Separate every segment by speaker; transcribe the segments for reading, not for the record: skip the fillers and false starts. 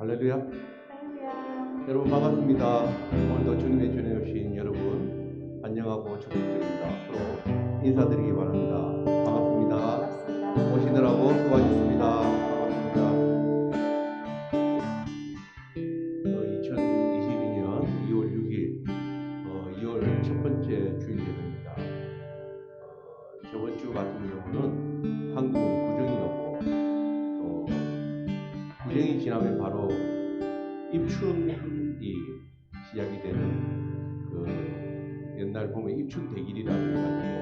Speaker 1: 할렐루야.
Speaker 2: 할렐루야.
Speaker 1: 여러분 반갑습니다. 오늘도 주님의 전에 오신 여러분 안녕하고 축복드립니다. 서로 인사드리기 바랍니다. 반갑습니다.
Speaker 2: 반갑습니다.
Speaker 1: 오시느라고 수고하셨습니다. 반갑습니다. 2022년 2월 6일 2월 첫 번째 주일 예배입니다. 저번 주 같은 경우는 한국은 구정이었고 또 구정이 지나면 바로 입춘이 시작이 되는 그 옛날 보면 입춘 대길이라고 해가지고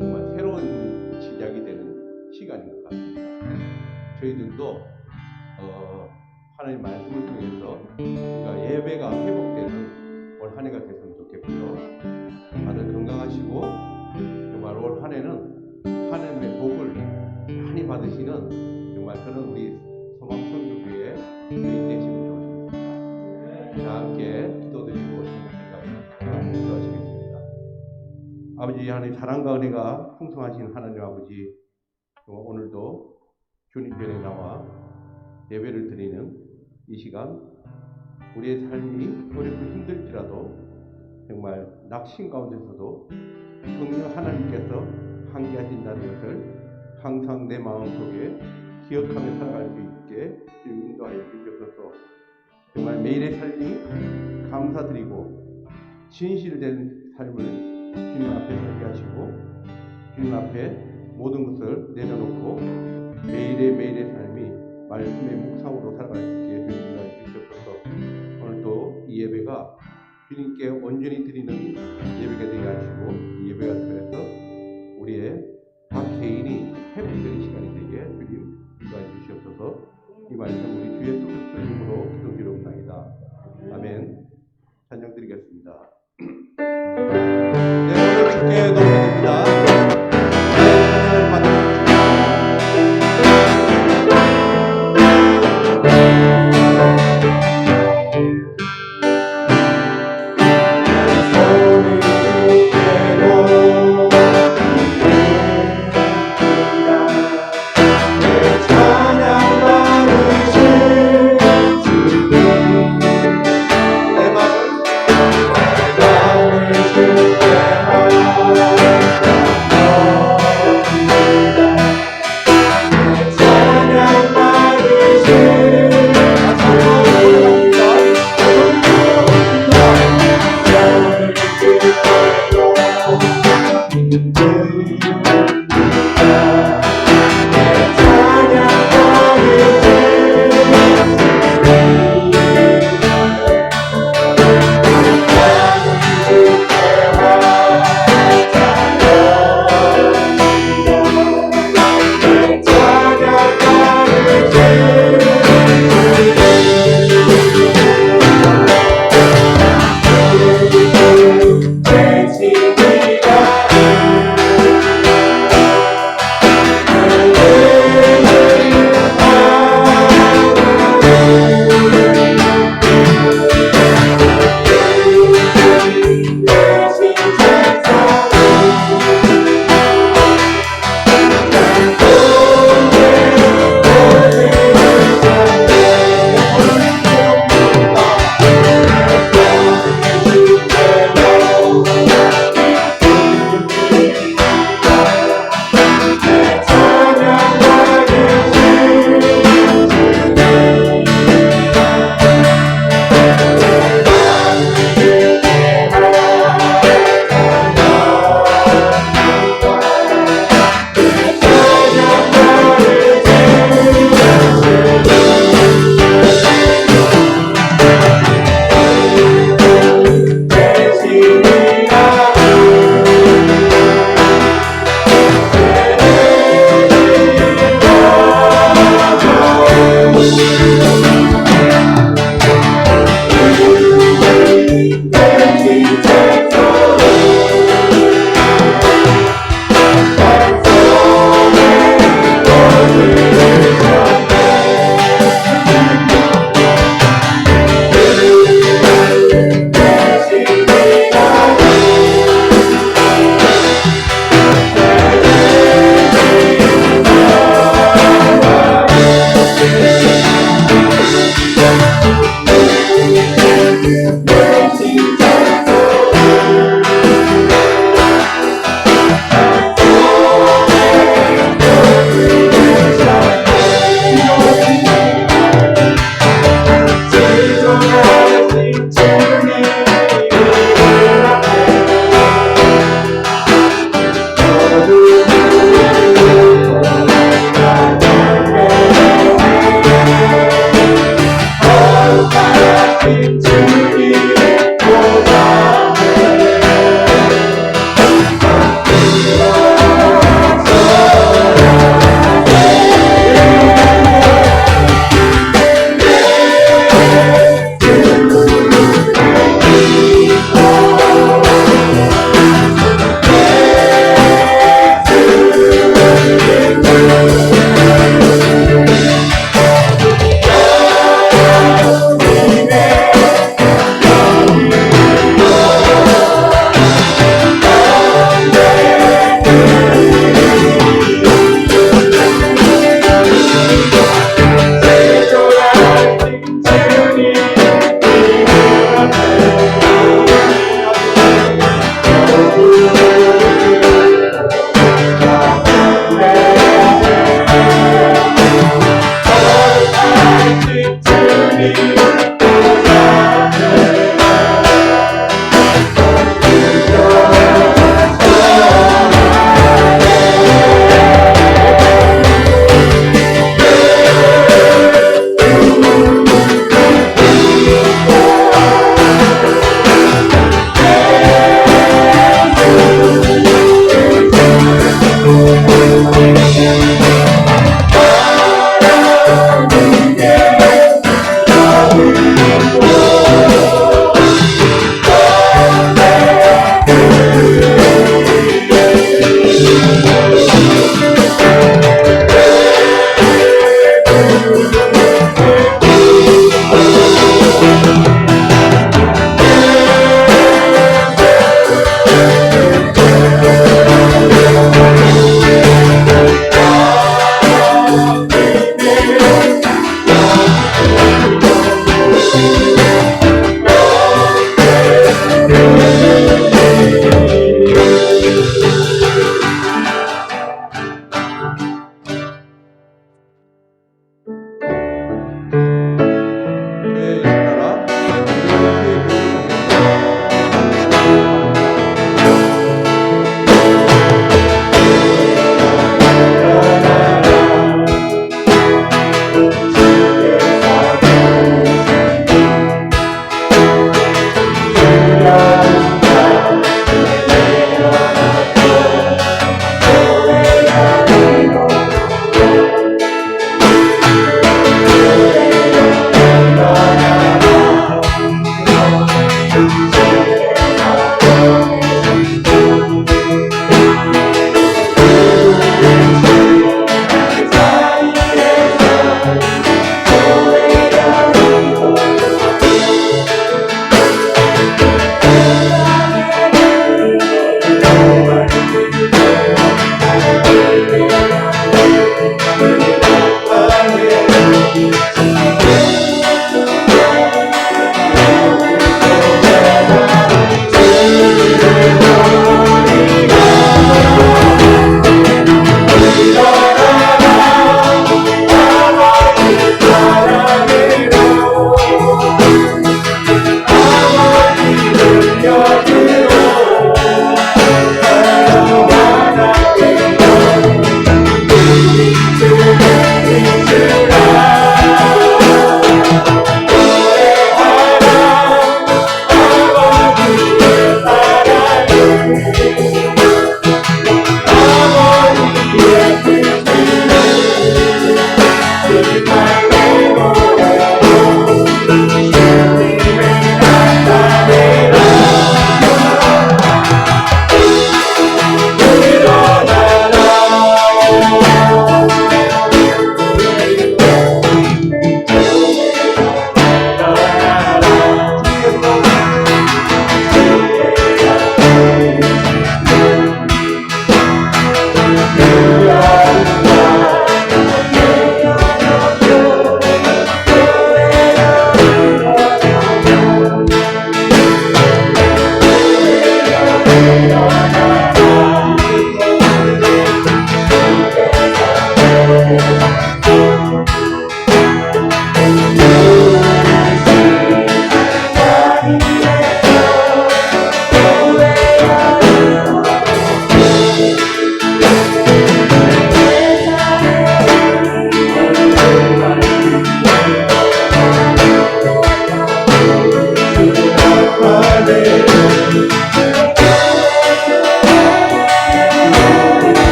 Speaker 1: 정말 새로운 시작이 되는 시간인 것 같습니다. 저희들도 하나님 말씀을 통해서 우리가 예배가 회복되는 올 한 해가 됐으면 좋겠고요. 다들 건강하시고 정말 올 한 해는 하나님의 복을 많이 받으시는 정말 그런 우리 소망선교회의 교인 되시면 좋겠습니다. 다 함께 기도드리고 생각합니다. 기도하시겠습니다. 아버지 하나님 사랑과 은혜가 풍성하신 하나님 아버지, 오늘도 주님 편에 나와 예배를 드리는 이 시간, 우리의 삶이 어렵고 힘들지라도 정말 낙심 가운데서도 성령 하나님께서 함께하신다는 것을 항상 내 마음속에 기억하며 살아갈 수 있게 주님 인도하여 주시옵소서. 정말 매일의 삶이 감사드리고 진실된 삶을 주님 앞에 서게 하시고 주님 앞에 모든 것을 내려놓고 매일의 삶이 말씀의 묵상으로 살아갈 수 있게 주님 인도하여 주시옵소서. 오늘도 이 예배가 주님께 온전히 드리는 예배가 되게 하시고 이 예배가 통해서 우리의 각 개인이 회복되는 시간이 되게 주님 인도하여 주시옵소서. 이 말씀 우리 주의 뜻 이름으로 기도드리옵나이다. 아멘. 찬양 드리겠습니다. 네, 오늘 주께 높여드립니다. 찬양을 받으십시오.
Speaker 3: 찬양 받으시오.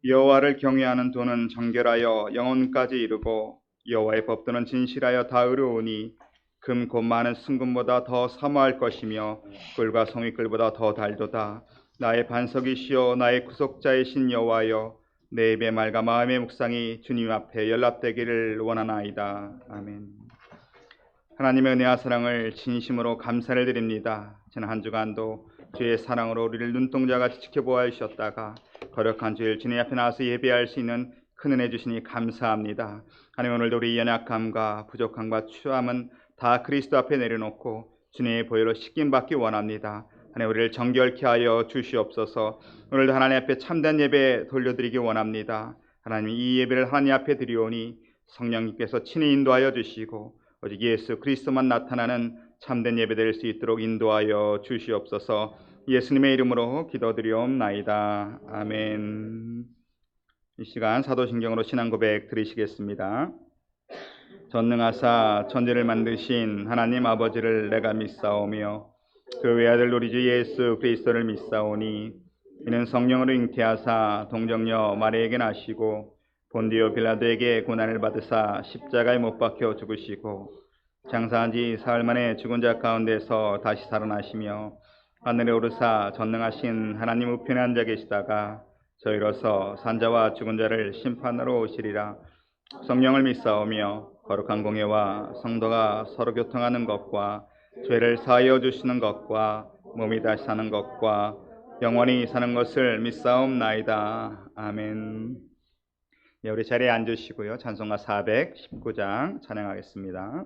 Speaker 3: 여호와를 경외하는 도는 정결하여 영혼까지 이르고 여호와의 법도는 진실하여 다 의로우니 금 곧 많은 순금보다 더 사모할 것이며 꿀과 송이꿀보다 더 달도다. 나의 반석이시여 나의 구속자이신 여호와여 내 입의 말과 마음의 묵상이 주님 앞에 연락되기를 원하나이다. 아멘. 하나님의 은혜와 사랑을 진심으로 감사를 드립니다. 지난 한 주간도 주의 사랑으로 우리를 눈동자같이 지켜보아 주셨다가 거룩한 주일 주님 앞에 나와서 예배할 수 있는 큰 은혜 주시니 감사합니다. 하나님, 오늘도 우리 연약함과 부족함과 추함은 다 그리스도 앞에 내려놓고 주님의 보혈로 씻김받기 원합니다. 하나님, 우리를 정결케 하여 주시옵소서. 오늘도 하나님 앞에 참된 예배 돌려드리기 원합니다. 하나님, 이 예배를 하나님 앞에 드리오니 성령님께서 친히 인도하여 주시고 오직 예수 그리스도만 나타나는 참된 예배 될 수 있도록 인도하여 주시옵소서. 예수님의 이름으로 기도드리옵나이다. 아멘. 이 시간 사도신경으로 신앙 고백 드리시겠습니다. 전능하사 천지를 만드신 하나님 아버지를 내가 믿사오며 그 외아들 우리 주 예수 그리스도를 믿사오니 이는 성령으로 잉태하사 동정녀 마리아에게 나시고 본디오 빌라도에게 고난을 받으사 십자가에 못 박혀 죽으시고 장사한 지 사흘 만에 죽은 자 가운데서 다시 살아나시며 하늘에 오르사 전능하신 하나님 우편에 앉아 계시다가 저희로서 산자와 죽은 자를 심판하러 오시리라. 성령을 믿사오며 거룩한 공예와 성도가 서로 교통하는 것과 죄를 사하여 주시는 것과 몸이 다시 사는 것과 영원히 사는 것을 믿사옵나이다. 아멘. 네, 우리 자리에 앉으시고요. 찬송가 419장 찬양하겠습니다.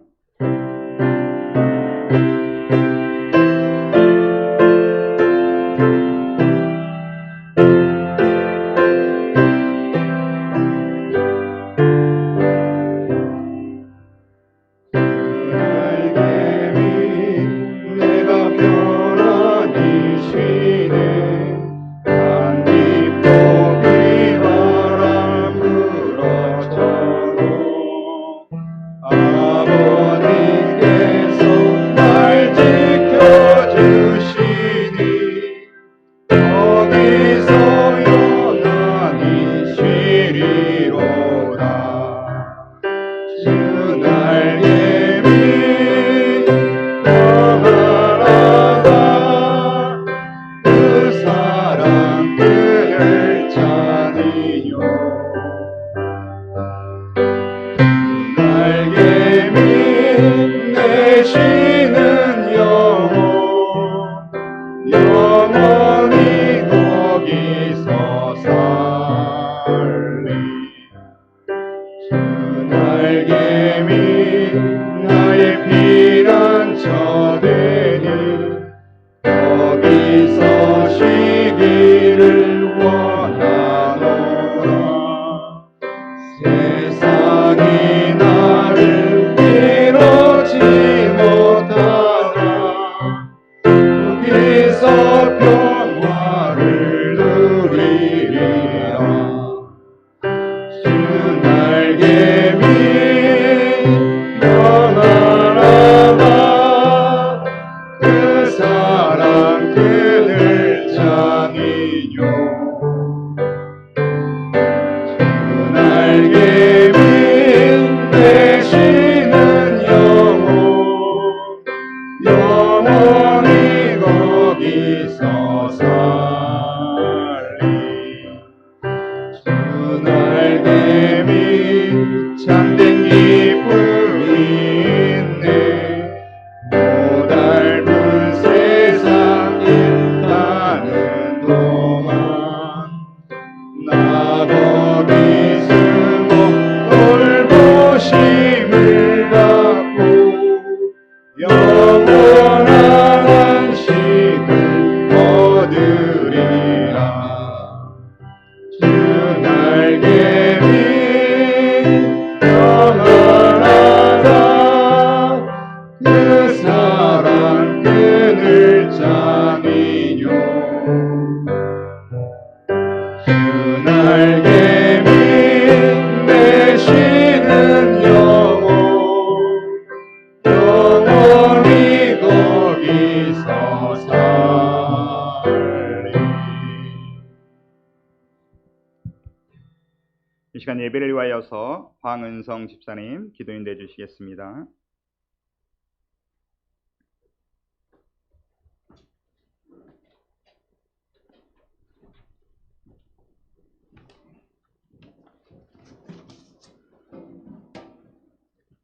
Speaker 3: 시간 예배를 위하여서 황은성 집사님 기도인도해 주시겠습니다.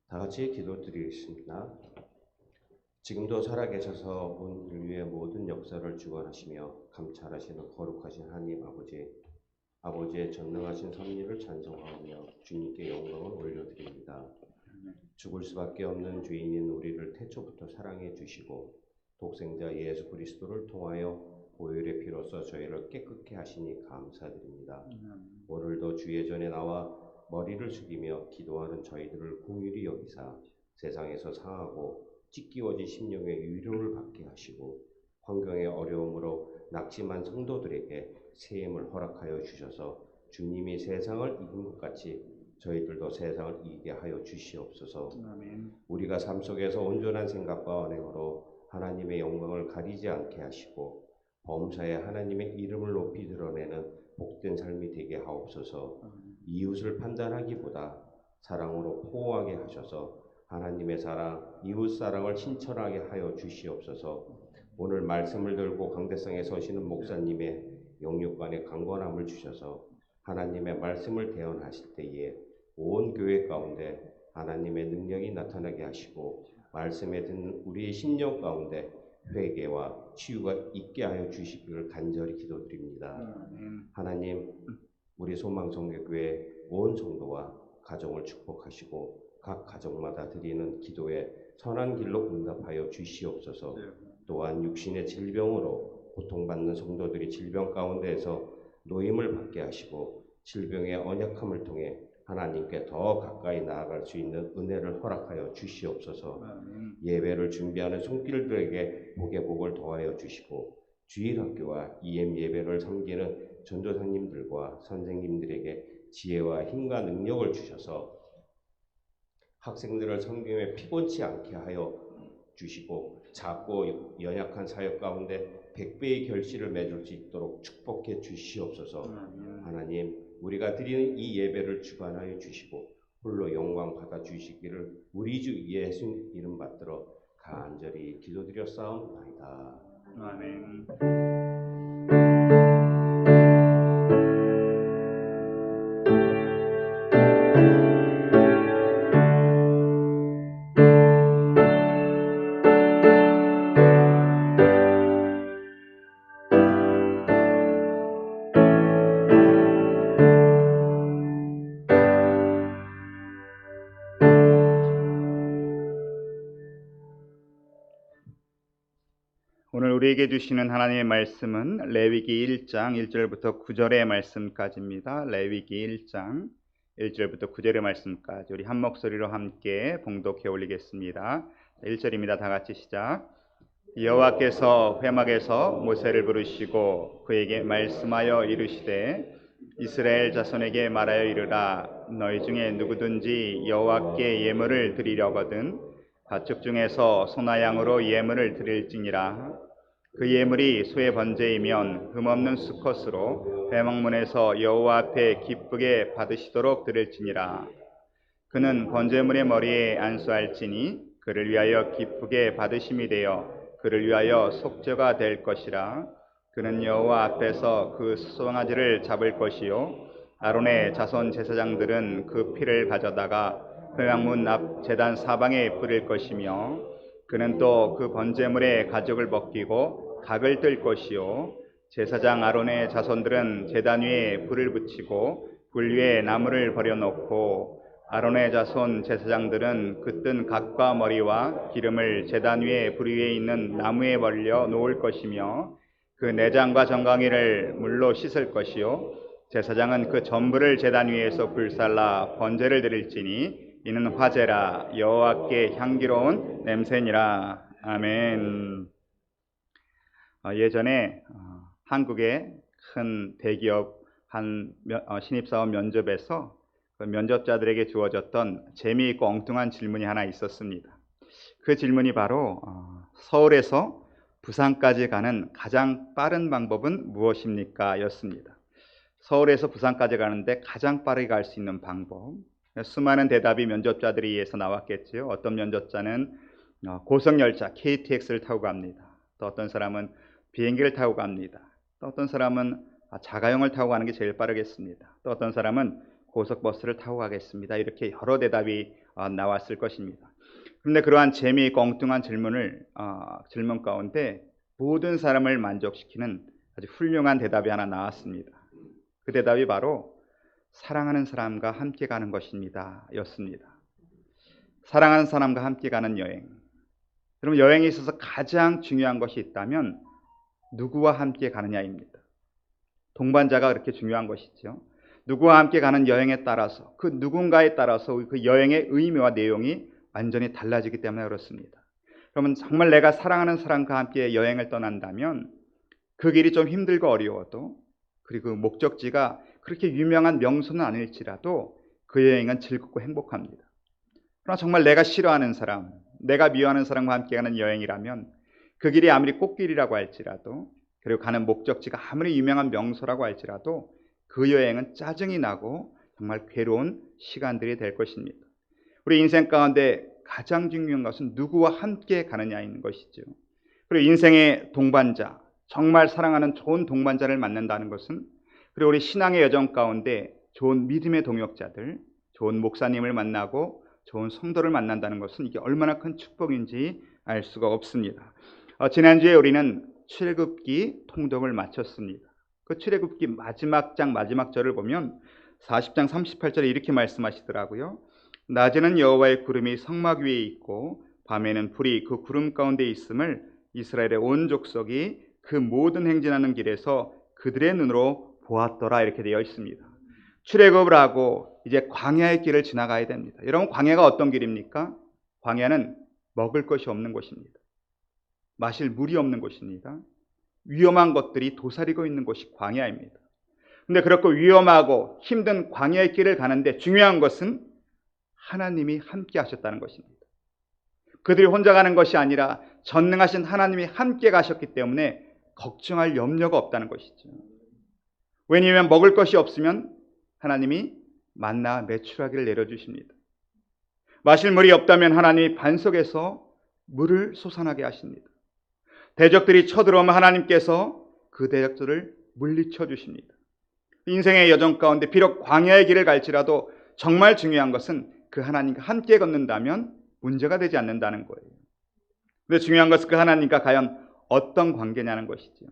Speaker 4: 다 같이 기도드리겠습니다. 지금도 살아계셔서 온 인류의 모든 역사를 주관하시며 감찰하시는 거룩하신 하나님 아버지, 아버지의 전능하신 섭리를 찬송하며 주님께 영광을 올려드립니다. 죽을 수밖에 없는 죄인인 우리를 태초부터 사랑해 주시고 독생자 예수 그리스도를 통하여 보혈의 피로써 저희를 깨끗게 하시니 감사드립니다. 오늘도 주의 전에 나와 머리를 숙이며 기도하는 저희들을 긍휼히 여기사 세상에서 상하고 찢기워진 심령의 위로를 받게 하시고 환경의 어려움으로 낙심한 성도들에게 새 힘을 허락하여 주셔서 주님이 세상을 이긴 것 같이 저희들도 세상을 이기게 하여 주시옵소서.
Speaker 3: 아멘.
Speaker 4: 우리가 삶 속에서 온전한 생각과 언행으로 하나님의 영광을 가리지 않게 하시고 범사에 하나님의 이름을 높이 드러내는 복된 삶이 되게 하옵소서. 이웃을 판단하기보다 사랑으로 포옹하게 하셔서 하나님의 사랑, 이웃 사랑을 신천하게 하여 주시옵소서. 오늘 말씀을 들고 강대상에 서시는 목사님의 영육간의 강건함을 주셔서 하나님의 말씀을 대언하실 때에 온 교회 가운데 하나님의 능력이 나타나게 하시고 말씀에 듣는 우리의 심령 가운데 회개와 치유가 있게 하여 주시기를 간절히 기도드립니다. 하나님, 우리 소망성교교회 온 성도와 가정을 축복하시고 각 가정마다 드리는 기도에 선한 길로 응답하여 주시옵소서. 또한 육신의 질병으로 고통받는 성도들이 질병 가운데에서 노임을 받게 하시고 질병의 언약함을 통해 하나님께 더 가까이 나아갈 수 있는 은혜를 허락하여 주시옵소서. 예배를 준비하는 손길들에게 복의 복을 더하여 주시고 주일학교와 EM 예배를 섬기는 전도사님들과 선생님들에게 지혜와 힘과 능력을 주셔서 학생들을 성경에 피곤치 않게 하여 주시고 작고 연약한 사역 가운데 100배의 결실을 맺을 수 있도록 축복해 주시옵소서. 하나님, 우리가 드리는 이 예배를 주관하여 주시고 홀로 영광 받아 주시기를 우리 주 예수 이름 받들어 간절히 기도드렸사옵나이다.
Speaker 3: 아멘. 오늘 우리에게 주시는 하나님의 말씀은 레위기 1장 1절부터 9절의 말씀까지입니다. 레위기 1장 1절부터 9절의 말씀까지 우리 한 목소리로 함께 봉독해 올리겠습니다. 1절입니다. 다 같이 시작. 여호와께서 회막에서 모세를 부르시고 그에게 말씀하여 이르시되 이스라엘 자손에게 말하여 이르라. 너희 중에 누구든지 여호와께 예물을 드리려거든 가축 중에서 소나 양으로 예물을 드릴지니라. 그 예물이 소의 번제이면 흠없는 수컷으로 회막문에서 여호와 앞에 기쁘게 받으시도록 드릴지니라. 그는 번제물의 머리에 안수할지니 그를 위하여 기쁘게 받으심이 되어 그를 위하여 속죄가 될 것이라. 그는 여호와 앞에서 그 수송아지를 잡을 것이요 아론의 자손 제사장들은 그 피를 가져다가 회막문 앞 제단 사방에 뿌릴 것이며 그는 또 그 번제물의 가죽을 벗기고 각을 뜰 것이요 제사장 아론의 자손들은 제단 위에 불을 붙이고 불 위에 나무를 버려놓고 아론의 자손 제사장들은 그 뜬 각과 머리와 기름을 제단 위에 불 위에 있는 나무에 벌려 놓을 것이며 그 내장과 정강이를 물로 씻을 것이요 제사장은 그 전부를 제단 위에서 불살라 번제를 드릴지니 이는 화제라 여호와께 향기로운 냄새니라. 아멘. 예전에 한국의 큰 대기업 신입사원 면접에서 그 면접자들에게 주어졌던 재미있고 엉뚱한 질문이 하나 있었습니다. 그 질문이 바로 서울에서 부산까지 가는 가장 빠른 방법은 무엇입니까? 였습니다. 서울에서 부산까지 가는데 가장 빠르게 갈 수 있는 방법. 수많은 대답이 면접자들에 의해서 나왔겠지요. 어떤 면접자는 고속열차 KTX를 타고 갑니다. 또 어떤 사람은 비행기를 타고 갑니다. 또 어떤 사람은 자가용을 타고 가는 게 제일 빠르겠습니다. 또 어떤 사람은 고속버스를 타고 가겠습니다. 이렇게 여러 대답이 나왔을 것입니다. 그런데 그러한 재미있고 엉뚱한 질문 가운데 모든 사람을 만족시키는 아주 훌륭한 대답이 하나 나왔습니다. 그 대답이 바로 사랑하는 사람과 함께 가는 것입니다 였습니다. 사랑하는 사람과 함께 가는 여행. 여러분, 여행에 있어서 가장 중요한 것이 있다면 누구와 함께 가느냐입니다. 동반자가 그렇게 중요한 것이죠. 누구와 함께 가는 여행에 따라서, 그 누군가에 따라서 그 여행의 의미와 내용이 완전히 달라지기 때문에 그렇습니다. 그러면 정말 내가 사랑하는 사람과 함께 여행을 떠난다면 그 길이 좀 힘들고 어려워도, 그리고 그 목적지가 그렇게 유명한 명소는 아닐지라도 그 여행은 즐겁고 행복합니다. 그러나 정말 내가 싫어하는 사람, 내가 미워하는 사람과 함께 가는 여행이라면 그 길이 아무리 꽃길이라고 할지라도, 그리고 가는 목적지가 아무리 유명한 명소라고 할지라도 그 여행은 짜증이 나고 정말 괴로운 시간들이 될 것입니다. 우리 인생 가운데 가장 중요한 것은 누구와 함께 가느냐인 것이죠. 그리고 인생의 동반자, 정말 사랑하는 좋은 동반자를 만난다는 것은, 그리고 우리 신앙의 여정 가운데 좋은 믿음의 동역자들, 좋은 목사님을 만나고 좋은 성도를 만난다는 것은 이게 얼마나 큰 축복인지 알 수가 없습니다. 지난주에 우리는 출애굽기 통독을 마쳤습니다. 그 출애굽기 마지막 장 마지막 절을 보면 40장 38절에 이렇게 말씀하시더라고요. 낮에는 여호와의 구름이 성막 위에 있고 밤에는 불이 그 구름 가운데 있음을 이스라엘의 온 족속이 그 모든 행진하는 길에서 그들의 눈으로 보았더라, 이렇게 되어 있습니다. 출애굽을 하고 이제 광야의 길을 지나가야 됩니다. 여러분, 광야가 어떤 길입니까? 광야는 먹을 것이 없는 곳입니다. 마실 물이 없는 곳입니다. 위험한 것들이 도사리고 있는 곳이 광야입니다. 그런데 그렇고 위험하고 힘든 광야의 길을 가는데 중요한 것은 하나님이 함께 하셨다는 것입니다. 그들이 혼자 가는 것이 아니라 전능하신 하나님이 함께 가셨기 때문에 걱정할 염려가 없다는 것이죠. 왜냐하면 먹을 것이 없으면 하나님이 만나 메추라기를 내려주십니다. 마실 물이 없다면 하나님이 반석에서 물을 솟아나게 하십니다. 대적들이 쳐들어오면 하나님께서 그 대적들을 물리쳐 주십니다. 인생의 여정 가운데 비록 광야의 길을 갈지라도 정말 중요한 것은 그 하나님과 함께 걷는다면 문제가 되지 않는다는 거예요. 그런데 중요한 것은 그 하나님과 과연 어떤 관계냐는 것이죠.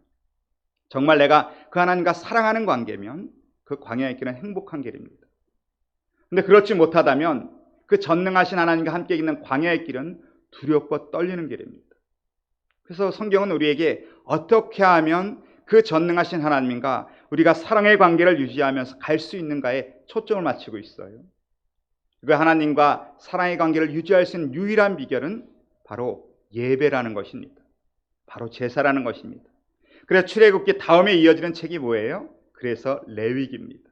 Speaker 3: 정말 내가 그 하나님과 사랑하는 관계면 그 광야의 길은 행복한 길입니다. 그런데 그렇지 못하다면 그 전능하신 하나님과 함께 있는 광야의 길은 두렵고 떨리는 길입니다. 그래서 성경은 우리에게 어떻게 하면 그 전능하신 하나님과 우리가 사랑의 관계를 유지하면서 갈 수 있는가에 초점을 맞추고 있어요. 그 하나님과 사랑의 관계를 유지할 수 있는 유일한 비결은 바로 예배라는 것입니다. 바로 제사라는 것입니다. 그래서 출애굽기 다음에 이어지는 책이 뭐예요? 그래서 레위기입니다.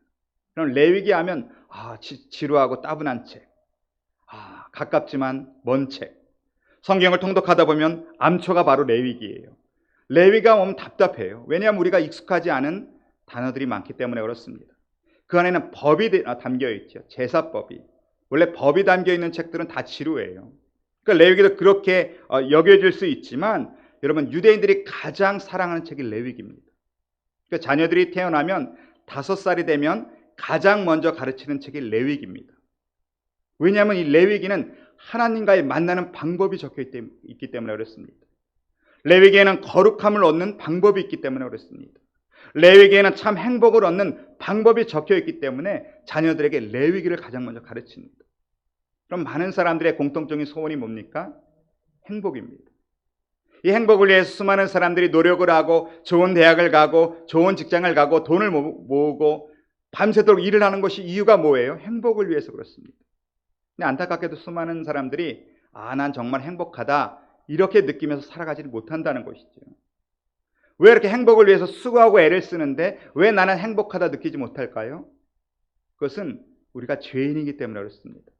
Speaker 3: 그럼 레위기 하면 지루하고 따분한 책, 가깝지만 먼 책. 성경을 통독하다 보면 암초가 바로 레위기예요. 레위기가 오면 답답해요. 왜냐하면 우리가 익숙하지 않은 단어들이 많기 때문에 그렇습니다. 그 안에는 법이 담겨 있죠. 제사법이. 원래 법이 담겨 있는 책들은 다 지루해요. 그러니까 레위기도 그렇게 여겨질 수 있지만 여러분, 유대인들이 가장 사랑하는 책이 레위기입니다. 그러니까 자녀들이 태어나면 5살이 되면 가장 먼저 가르치는 책이 레위기입니다. 왜냐하면 이 레위기는 하나님과의 만나는 방법이 적혀 있기 때문에 그렇습니다. 레위기에는 거룩함을 얻는 방법이 있기 때문에 그렇습니다. 레위기에는 참 행복을 얻는 방법이 적혀 있기 때문에 자녀들에게 레위기를 가장 먼저 가르칩니다. 그럼 많은 사람들의 공통적인 소원이 뭡니까? 행복입니다. 이 행복을 위해서 수많은 사람들이 노력을 하고 좋은 대학을 가고 좋은 직장을 가고 돈을 모으고 밤새도록 일을 하는 것이 이유가 뭐예요? 행복을 위해서 그렇습니다. 근데 안타깝게도 수많은 사람들이 난 정말 행복하다 이렇게 느끼면서 살아가지 못한다는 것이죠. 왜 이렇게 행복을 위해서 수고하고 애를 쓰는데 왜 나는 행복하다 느끼지 못할까요? 그것은 우리가 죄인이기 때문에 그렇습니다.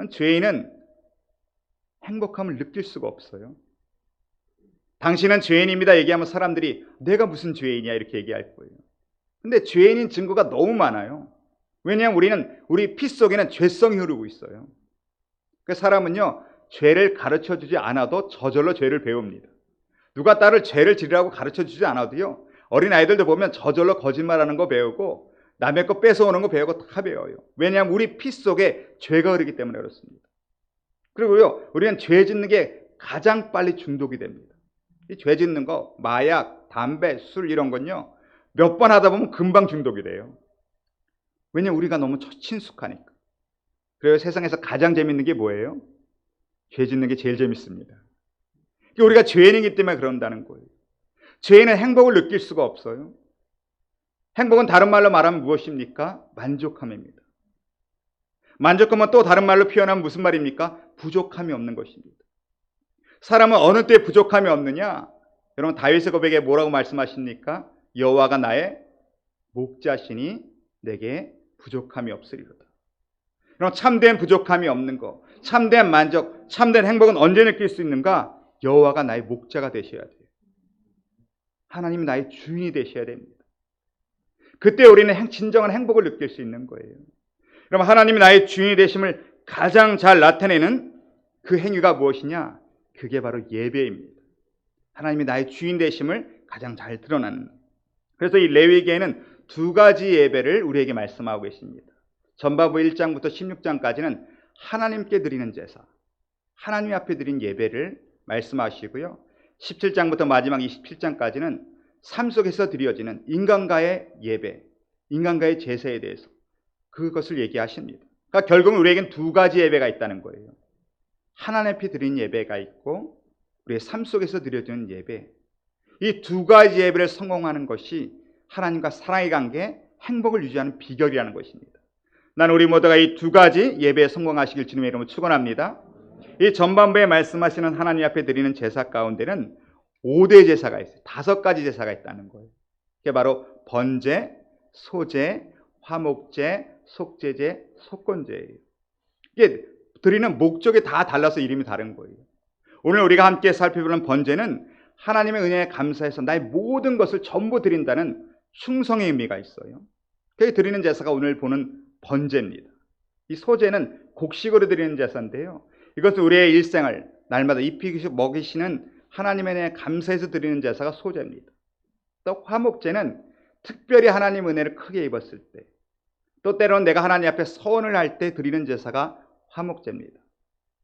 Speaker 3: 죄인은 행복함을 느낄 수가 없어요. 당신은 죄인입니다 얘기하면 사람들이 내가 무슨 죄인이야 이렇게 얘기할 거예요. 근데 죄인인 증거가 너무 많아요. 왜냐하면 우리 피 속에는 죄성이 흐르고 있어요. 그 사람은요, 죄를 가르쳐 주지 않아도 저절로 죄를 배웁니다. 누가 딸을 죄를 지으라고 가르쳐 주지 않아도요, 어린 아이들도 보면 저절로 거짓말하는 거 배우고 남의 거 뺏어오는 거 배우고 다 배워요. 왜냐하면 우리 피 속에 죄가 흐르기 때문에 그렇습니다. 그리고요, 우리는 죄 짓는 게 가장 빨리 중독이 됩니다. 이 죄 짓는 거, 마약, 담배, 술 이런 건요, 몇 번 하다 보면 금방 중독이 돼요. 왜냐하면 우리가 너무 친숙하니까. 그래서 세상에서 가장 재밌는 게 뭐예요? 죄 짓는 게 제일 재밌습니다. 우리가 죄인이기 때문에 그런다는 거예요. 죄인은 행복을 느낄 수가 없어요. 행복은 다른 말로 말하면 무엇입니까? 만족함입니다. 만족함은 또 다른 말로 표현하면 무슨 말입니까? 부족함이 없는 것입니다. 사람은 어느 때 부족함이 없느냐? 여러분 다윗의 고백에 뭐라고 말씀하십니까? 여호와가 나의 목자시니 내게 부족함이 없으리로다. 여러분 참된 부족함이 없는 거, 참된 만족, 참된 행복은 언제 느낄 수 있는가? 여호와가 나의 목자가 되셔야 돼요. 하나님이 나의 주인이 되셔야 됩니다. 그때 우리는 진정한 행복을 느낄 수 있는 거예요. 그럼 하나님이 나의 주인이 되심을 가장 잘 나타내는 그 행위가 무엇이냐? 그게 바로 예배입니다. 하나님이 나의 주인 되심을 가장 잘 드러나는. 그래서 이 레위기에는 두 가지 예배를 우리에게 말씀하고 계십니다. 전반부 1장부터 16장까지는 하나님께 드리는 제사, 하나님 앞에 드린 예배를 말씀하시고요. 17장부터 마지막 27장까지는 삶 속에서 드려지는 인간과의 예배, 인간과의 제사에 대해서 그것을 얘기하십니다. 그러니까 결국은 우리에겐 두 가지 예배가 있다는 거예요. 하나님 앞에 드린 예배가 있고 우리의 삶 속에서 드려지는 예배. 이 두 가지 예배를 성공하는 것이 하나님과 사랑의 관계, 행복을 유지하는 비결이라는 것입니다. 나는 우리 모두가 이 두 가지 예배에 성공하시길 주님의 이름으로 축원합니다. 이 전반부에 말씀하시는 하나님 앞에 드리는 제사 가운데는 5대 제사가 있어요. 5가지 제사가 있다는 거예요. 그게 바로 번제, 소제, 화목제, 속제제, 속건제예요. 이게 드리는 목적이 다 달라서 이름이 다른 거예요. 오늘 우리가 함께 살펴보는 번제는 하나님의 은혜에 감사해서 나의 모든 것을 전부 드린다는 충성의 의미가 있어요. 그게 드리는 제사가 오늘 보는 번제입니다. 이 소제는 곡식으로 드리는 제사인데요. 이것은 우리의 일생을 날마다 입히시고 먹이시는 하나님의 은혜에 감사해서 드리는 제사가 소제입니다. 또 화목제는 특별히 하나님 은혜를 크게 입었을 때, 또 때로는 내가 하나님 앞에 서원을 할 때 드리는 제사가 화목제입니다.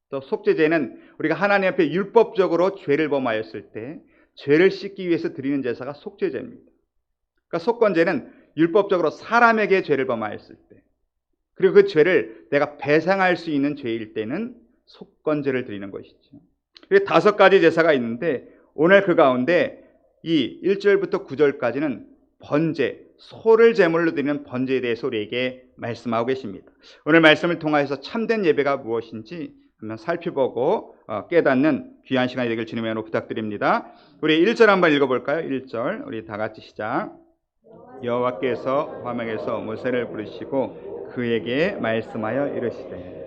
Speaker 3: 또 속죄제는 우리가 하나님 앞에 율법적으로 죄를 범하였을 때 죄를 씻기 위해서 드리는 제사가 속죄제입니다. 그러니까 속건제는 율법적으로 사람에게 죄를 범하였을 때, 그리고 그 죄를 내가 배상할 수 있는 죄일 때는 속건제를 드리는 것이죠. 5가지 제사가 있는데 오늘 그 가운데 이 1절부터 9절까지는 번제, 소를 제물로 드리는 번제에 대해서 우리에게 말씀하고 계십니다. 오늘 말씀을 통하여서 참된 예배가 무엇인지 한번 살펴보고 깨닫는 귀한 시간이 되길 주님의 이름으로 부탁드립니다. 우리 1절 한번 읽어볼까요? 1절 우리 다 같이 시작. 여호와께서 화목에서 모세를 부르시고 그에게 말씀하여 이르시되.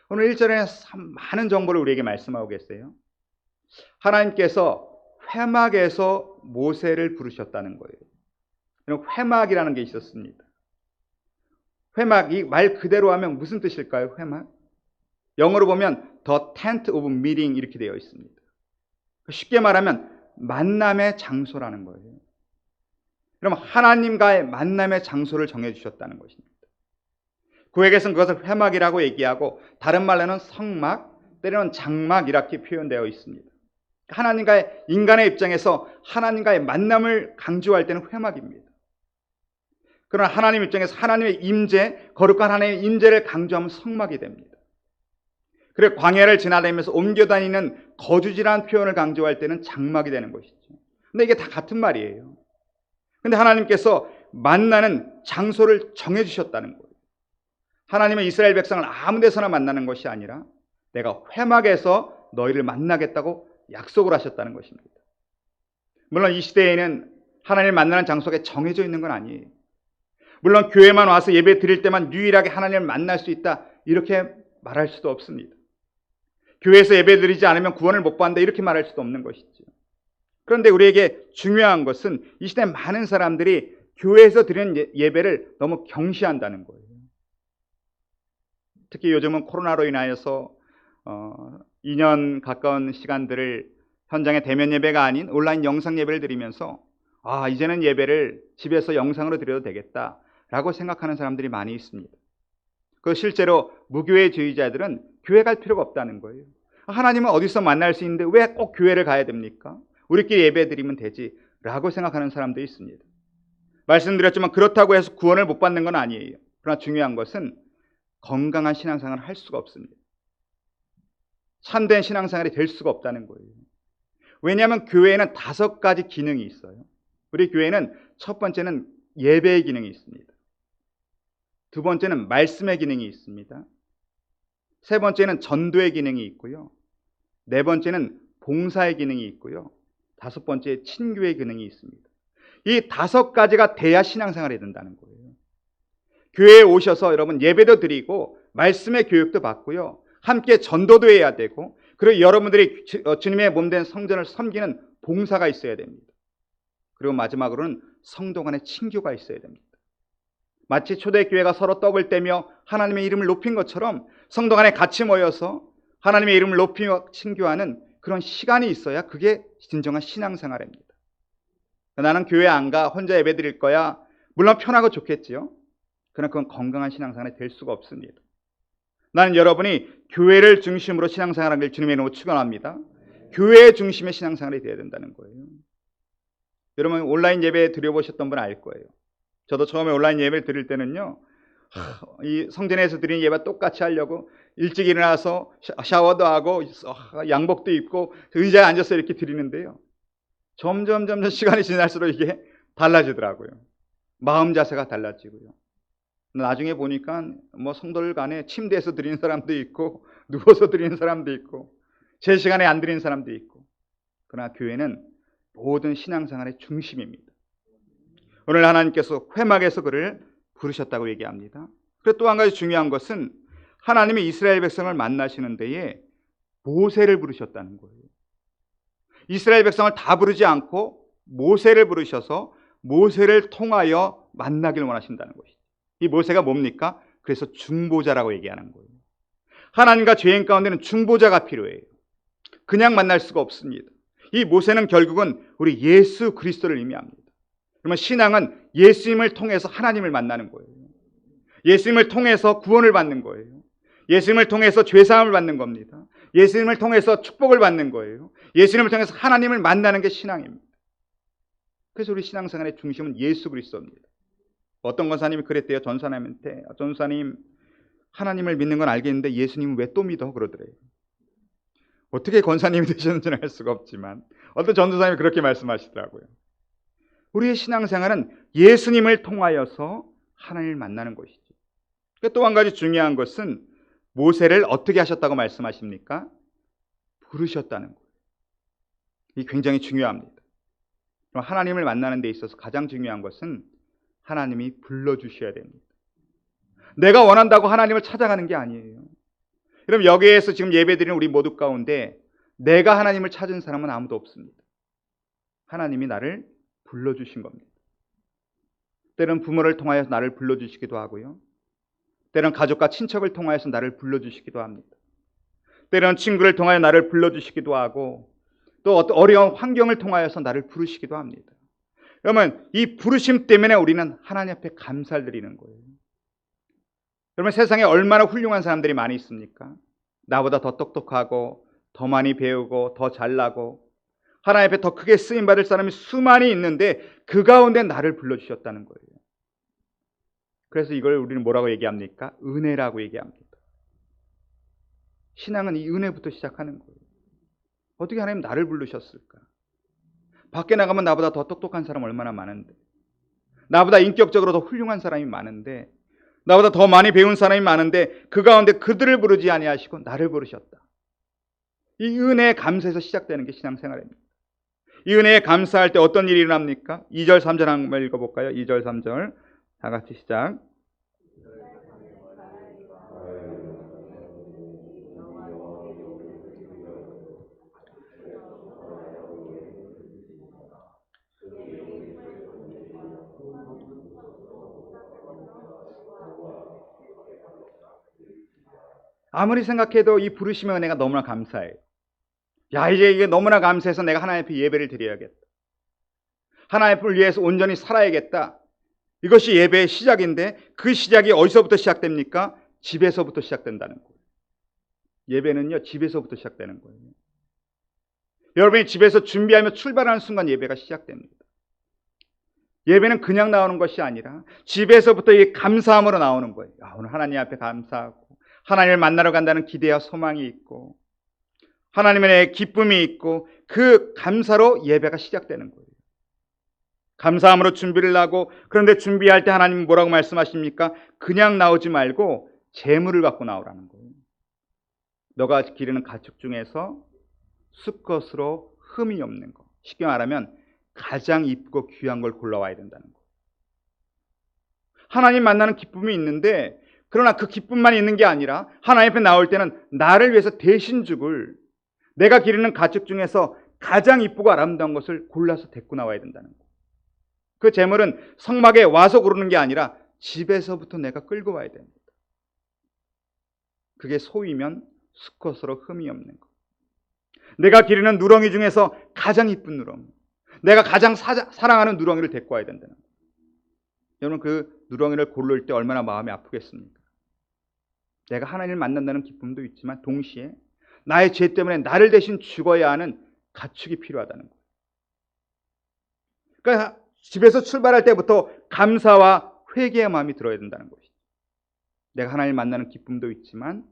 Speaker 3: 오늘 1절에는 참 많은 정보를 우리에게 말씀하고 계세요. 하나님께서 회막에서 모세를 부르셨다는 거예요. 회막이라는 게 있었습니다. 회막, 이 말 그대로 하면 무슨 뜻일까요? 회막? 영어로 보면 The Tent of Meeting 이렇게 되어 있습니다. 쉽게 말하면 만남의 장소라는 거예요. 그럼 하나님과의 만남의 장소를 정해주셨다는 것입니다. 구약에서는 그것을 회막이라고 얘기하고 다른 말로는 성막, 때로는 장막 이렇게 표현되어 있습니다. 하나님과의 인간의 입장에서 하나님과의 만남을 강조할 때는 회막입니다. 그러나 하나님 입장에서 하나님의 임재, 거룩한 하나님의 임재를 강조하면 성막이 됩니다. 그리고 광야를 지나다니면서 옮겨 다니는 거주지라는 표현을 강조할 때는 장막이 되는 것이죠. 근데 이게 다 같은 말이에요. 근데 하나님께서 만나는 장소를 정해주셨다는 거예요. 하나님은 이스라엘 백성을 아무 데서나 만나는 것이 아니라 내가 회막에서 너희를 만나겠다고 약속을 하셨다는 것입니다. 물론 이 시대에는 하나님을 만나는 장소가 정해져 있는 건 아니에요. 물론 교회만 와서 예배 드릴 때만 유일하게 하나님을 만날 수 있다 이렇게 말할 수도 없습니다. 교회에서 예배 드리지 않으면 구원을 못 받는다 이렇게 말할 수도 없는 것이죠. 그런데 우리에게 중요한 것은 이 시대 많은 사람들이 교회에서 드리는 예배를 너무 경시한다는 거예요. 특히 요즘은 코로나로 인하여서 2년 가까운 시간들을 현장의 대면 예배가 아닌 온라인 영상 예배를 드리면서 이제는 예배를 집에서 영상으로 드려도 되겠다라고 생각하는 사람들이 많이 있습니다. 그 실제로 무교회주의자들은 교회 갈 필요가 없다는 거예요. 하나님은 어디서 만날 수 있는데 왜 꼭 교회를 가야 됩니까? 우리끼리 예배 드리면 되지 라고 생각하는 사람도 있습니다. 말씀드렸지만 그렇다고 해서 구원을 못 받는 건 아니에요. 그러나 중요한 것은 건강한 신앙생활을 할 수가 없습니다. 참된 신앙생활이 될 수가 없다는 거예요. 왜냐하면 교회에는 5가지 기능이 있어요. 우리 교회는 첫 번째는 예배의 기능이 있습니다. 두 번째는 말씀의 기능이 있습니다. 세 번째는 전도의 기능이 있고요. 네 번째는 봉사의 기능이 있고요. 5번째 친교의 기능이 있습니다. 이 5가지가 돼야 신앙생활이 된다는 거예요. 교회에 오셔서 여러분 예배도 드리고 말씀의 교육도 받고요. 함께 전도도 해야 되고 그리고 여러분들이 주님의 몸된 성전을 섬기는 봉사가 있어야 됩니다. 그리고 마지막으로는 성도 간의 친교가 있어야 됩니다. 마치 초대교회가 서로 떡을 떼며 하나님의 이름을 높인 것처럼 성도 간에 같이 모여서 하나님의 이름을 높이며 친교하는 그런 시간이 있어야 그게 진정한 신앙생활입니다. 나는 교회 안 가, 혼자 예배 드릴 거야. 물론 편하고 좋겠지요. 그러나 그건 건강한 신앙생활이 될 수가 없습니다. 나는 여러분이 교회를 중심으로 신앙생활하길 주님의 이름으로 축원합니다. 교회 중심의 신앙생활이 되어야 된다는 거예요. 여러분 온라인 예배 드려보셨던 분 알 거예요. 저도 처음에 온라인 예배를 드릴 때는요, 이 성전에서 드리는 예배와 똑같이 하려고 일찍 일어나서 샤워도 하고 양복도 입고 의자에 앉아서 이렇게 드리는데요. 점점 시간이 지날수록 이게 달라지더라고요. 마음 자세가 달라지고요. 나중에 보니까 성도들 간에 침대에서 드리는 사람도 있고 누워서 드리는 사람도 있고 제 시간에 안 드리는 사람도 있고. 그러나 교회는 모든 신앙생활의 중심입니다. 오늘 하나님께서 회막에서 그를 부르셨다고 얘기합니다. 그리고 또 한 가지 중요한 것은 하나님이 이스라엘 백성을 만나시는 데에 모세를 부르셨다는 거예요. 이스라엘 백성을 다 부르지 않고 모세를 부르셔서 모세를 통하여 만나길 원하신다는 것이죠. 이 모세가 뭡니까? 그래서 중보자라고 얘기하는 거예요. 하나님과 죄인 가운데는 중보자가 필요해요. 그냥 만날 수가 없습니다. 이 모세는 결국은 우리 예수 그리스도를 의미합니다. 그러면 신앙은 예수님을 통해서 하나님을 만나는 거예요. 예수님을 통해서 구원을 받는 거예요. 예수님을 통해서 죄사함을 받는 겁니다. 예수님을 통해서 축복을 받는 거예요. 예수님을 통해서 하나님을 만나는 게 신앙입니다. 그래서 우리 신앙생활의 중심은 예수 그리스도입니다. 어떤 권사님이 그랬대요. 전사님한테, 전사님 하나님을 믿는 건 알겠는데 예수님은 왜 또 믿어? 그러더래요. 어떻게 권사님이 되셨는지는 알 수가 없지만 어떤 전도사님이 그렇게 말씀하시더라고요. 우리의 신앙생활은 예수님을 통하여서 하나님을 만나는 것이죠. 또 한 가지 중요한 것은 모세를 어떻게 하셨다고 말씀하십니까? 부르셨다는 거예요. 이게 굉장히 중요합니다. 그럼 하나님을 만나는 데 있어서 가장 중요한 것은 하나님이 불러주셔야 됩니다. 내가 원한다고 하나님을 찾아가는 게 아니에요. 그럼 여기에서 지금 예배드리는 우리 모두 가운데 내가 하나님을 찾은 사람은 아무도 없습니다. 하나님이 나를 불러주신 겁니다. 때론 부모를 통하여서 나를 불러주시기도 하고요. 때론 가족과 친척을 통하여서 나를 불러주시기도 합니다. 때론 친구를 통하여 나를 불러주시기도 하고 또 어려운 환경을 통하여서 나를 부르시기도 합니다. 그러면 이 부르심 때문에 우리는 하나님 앞에 감사를 드리는 거예요. 여러분 세상에 얼마나 훌륭한 사람들이 많이 있습니까? 나보다 더 똑똑하고 더 많이 배우고 더 잘나고 하나님 앞에 더 크게 쓰임받을 사람이 수많이 있는데 그 가운데 나를 불러주셨다는 거예요. 그래서 이걸 우리는 뭐라고 얘기합니까? 은혜라고 얘기합니다. 신앙은 이 은혜부터 시작하는 거예요. 어떻게 하나님 나를 부르셨을까? 밖에 나가면 나보다 더 똑똑한 사람 얼마나 많은데, 나보다 인격적으로 더 훌륭한 사람이 많은데, 나보다 더 많이 배운 사람이 많은데 그 가운데 그들을 부르지 아니하시고 나를 부르셨다. 이 은혜에 감사해서 시작되는 게 신앙생활입니다. 이 은혜에 감사할 때 어떤 일이 일어납니까? 2절 3절 한번 읽어볼까요? 2절 3절 다 같이 시작. 아무리 생각해도 이 부르심의 은혜가 너무나 감사해요. 야, 이제 이게 너무나 감사해서 내가 하나님 앞에 예배를 드려야겠다. 하나님 앞을 위해서 온전히 살아야겠다. 이것이 예배의 시작인데 그 시작이 어디서부터 시작됩니까? 집에서부터 시작된다는 거예요. 예배는요, 집에서부터 시작되는 거예요. 여러분이 집에서 준비하며 출발하는 순간 예배가 시작됩니다. 예배는 그냥 나오는 것이 아니라 집에서부터 이 감사함으로 나오는 거예요. 오늘 하나님 앞에 감사하고 하나님을 만나러 간다는 기대와 소망이 있고 하나님의 기쁨이 있고 그 감사로 예배가 시작되는 거예요. 감사함으로 준비를 하고, 그런데 준비할 때 하나님은 뭐라고 말씀하십니까? 그냥 나오지 말고 재물을 갖고 나오라는 거예요. 너가 기르는 가축 중에서 수컷으로 흠이 없는 거, 쉽게 말하면 가장 이쁘고 귀한 걸 골라와야 된다는 거예요. 하나님 만나는 기쁨이 있는데, 그러나 그 기쁨만 있는 게 아니라 하나님 앞에 나올 때는 나를 위해서 대신 죽을, 내가 기르는 가축 중에서 가장 이쁘고 아름다운 것을 골라서 데리고 나와야 된다는 거예요. 그 재물은 성막에 와서 고르는 게 아니라 집에서부터 내가 끌고 와야 됩니다. 그게 소이면 수컷으로 흠이 없는 것. 내가 기르는 누렁이 중에서 가장 이쁜 누렁이, 내가 가장 사랑하는 누렁이를 데리고 와야 된다는 거예요. 여러분, 그 누렁이를 고를 때 얼마나 마음이 아프겠습니까? 내가 하나님을 만난다는 기쁨도 있지만 동시에 나의 죄 때문에 나를 대신 죽어야 하는 가축이 필요하다는 거예요. 그러니까 집에서 출발할 때부터 감사와 회개의 마음이 들어야 된다는 것이죠. 내가 하나님을 만나는 기쁨도 있지만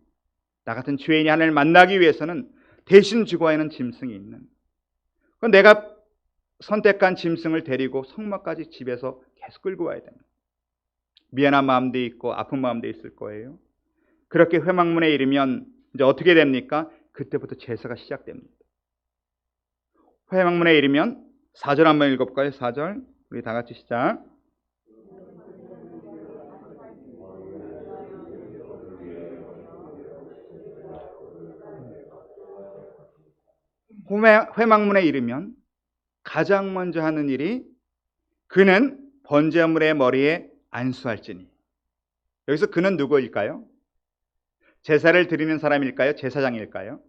Speaker 3: 나 같은 죄인이 하나님을 만나기 위해서는 대신 죽어야 하는 짐승이 있는, 내가 선택한 짐승을 데리고 성막까지 집에서 계속 끌고 와야 됩니다. 미안한 마음도 있고 아픈 마음도 있을 거예요. 그렇게 회막문에 이르면 이제 어떻게 됩니까? 그때부터 제사가 시작됩니다. 회막문에 이르면 4절 한번 읽어볼까요? 4절 우리 다 같이 시작. 회막문에 이르면 가장 먼저 하는 일이 그는 번제물의 머리에 안수할지니. 여기서 그는 누구일까요? 제사를 드리는 사람일까요? 제사장일까요?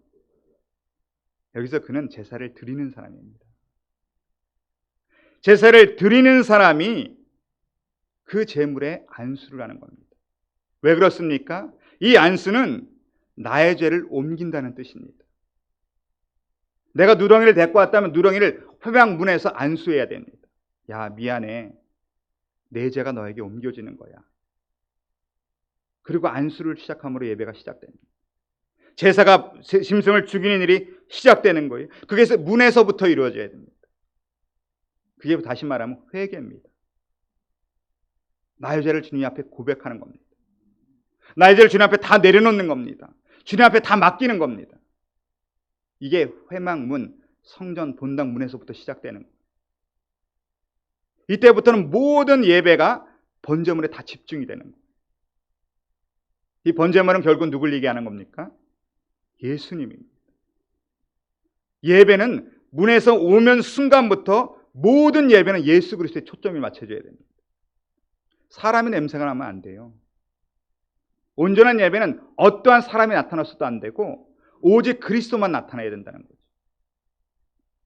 Speaker 3: 여기서 그는 제사를 드리는 사람입니다. 제사를 드리는 사람이 그 제물에 안수를 하는 겁니다. 왜 그렇습니까? 이 안수는 나의 죄를 옮긴다는 뜻입니다. 내가 누렁이를 데리고 왔다면 누렁이를 회막 문에서 안수해야 됩니다. 야, 미안해. 내 죄가 너에게 옮겨지는 거야. 그리고 안수를 시작함으로 예배가 시작됩니다. 제사가 짐승을 죽이는 일이 시작되는 거예요. 그게 문에서부터 이루어져야 됩니다. 그게 다시 말하면 회개입니다. 나의 죄를 주님 앞에 고백하는 겁니다. 나의 죄를 주님 앞에 다 내려놓는 겁니다. 주님 앞에 다 맡기는 겁니다. 이게 회막문, 성전 본당 문에서부터 시작되는 거예요. 이때부터는 모든 예배가 번제물에 다 집중이 되는 거예요. 이 번제물은 결국 누굴 얘기하는 겁니까? 예수님입니다. 예배는 문에서 오면 순간부터 모든 예배는 예수 그리스도에 초점이 맞춰져야 됩니다. 사람의 냄새가 나면 안 돼요. 온전한 예배는 어떠한 사람이 나타났어도 안 되고 오직 그리스도만 나타나야 된다는 거죠.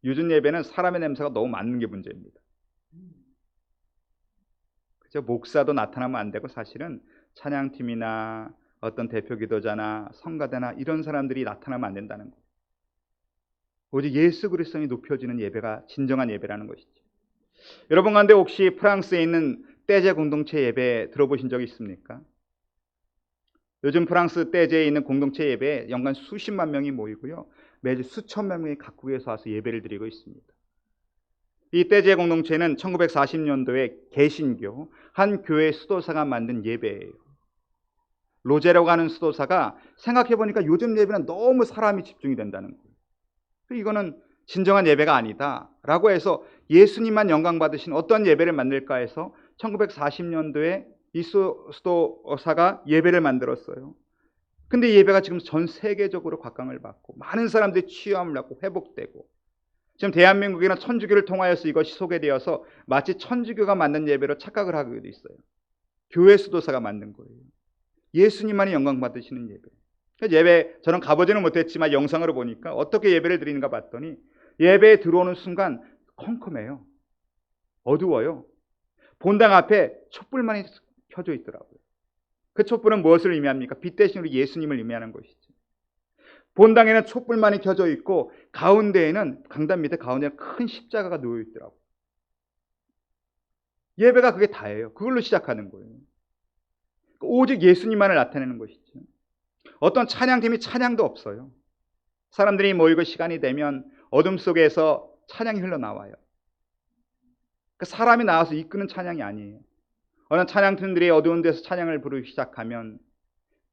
Speaker 3: 요즘 예배는 사람의 냄새가 너무 많은 게 문제입니다. 그죠? 목사도 나타나면 안 되고 사실은 찬양팀이나 어떤 대표 기도자나 성가대나 이런 사람들이 나타나면 안 된다는 거예요. 오직 예수 그리스도이 높여지는 예배가 진정한 예배라는 것이죠. 여러분 가운데 혹시 프랑스에 있는 떼제 공동체 예배 들어보신 적 있습니까? 요즘 프랑스 떼제에 있는 공동체 예배에 연간 수십만 명이 모이고요. 매주 수천만 명이 각국에서 와서 예배를 드리고 있습니다. 이 떼제 공동체는 1940년도에 개신교 한 교회 수도사가 만든 예배예요. 로제라고 하는 수도사가 생각해보니까 요즘 예배는 너무 사람이 집중이 된다는 거예요. 이거는 진정한 예배가 아니다 라고 해서 예수님만 영광받으신 어떤 예배를 만들까 해서 1940년도에 이 수도사가 예배를 만들었어요. 근데 예배가 지금 전 세계적으로 각광을 받고 많은 사람들이 치유함을 받고 회복되고, 지금 대한민국에는 천주교를 통하여서 이것이 소개되어서 마치 천주교가 만든 예배로 착각을 하기도 있어요. 교회 수도사가 만든 거예요. 예수님만이 영광 받으시는 예배. 예배 저는 가보지는 못했지만 영상으로 보니까 어떻게 예배를 드리는가 봤더니 예배에 들어오는 순간 컴컴해요. 어두워요. 본당 앞에 촛불만이 켜져 있더라고요. 그 촛불은 무엇을 의미합니까? 빛 대신으로 예수님을 의미하는 것이죠. 본당에는 촛불만이 켜져 있고 가운데에는 강단 밑에 가운데는 큰 십자가가 놓여 있더라고요. 예배가 그게 다예요. 그걸로 시작하는 거예요. 오직 예수님만을 나타내는 것이죠. 어떤 찬양팀이 찬양도 없어요. 사람들이 모이고 시간이 되면 어둠 속에서 찬양이 흘러나와요. 그 사람이 나와서 이끄는 찬양이 아니에요. 어느 찬양팀들이 어두운 데서 찬양을 부르기 시작하면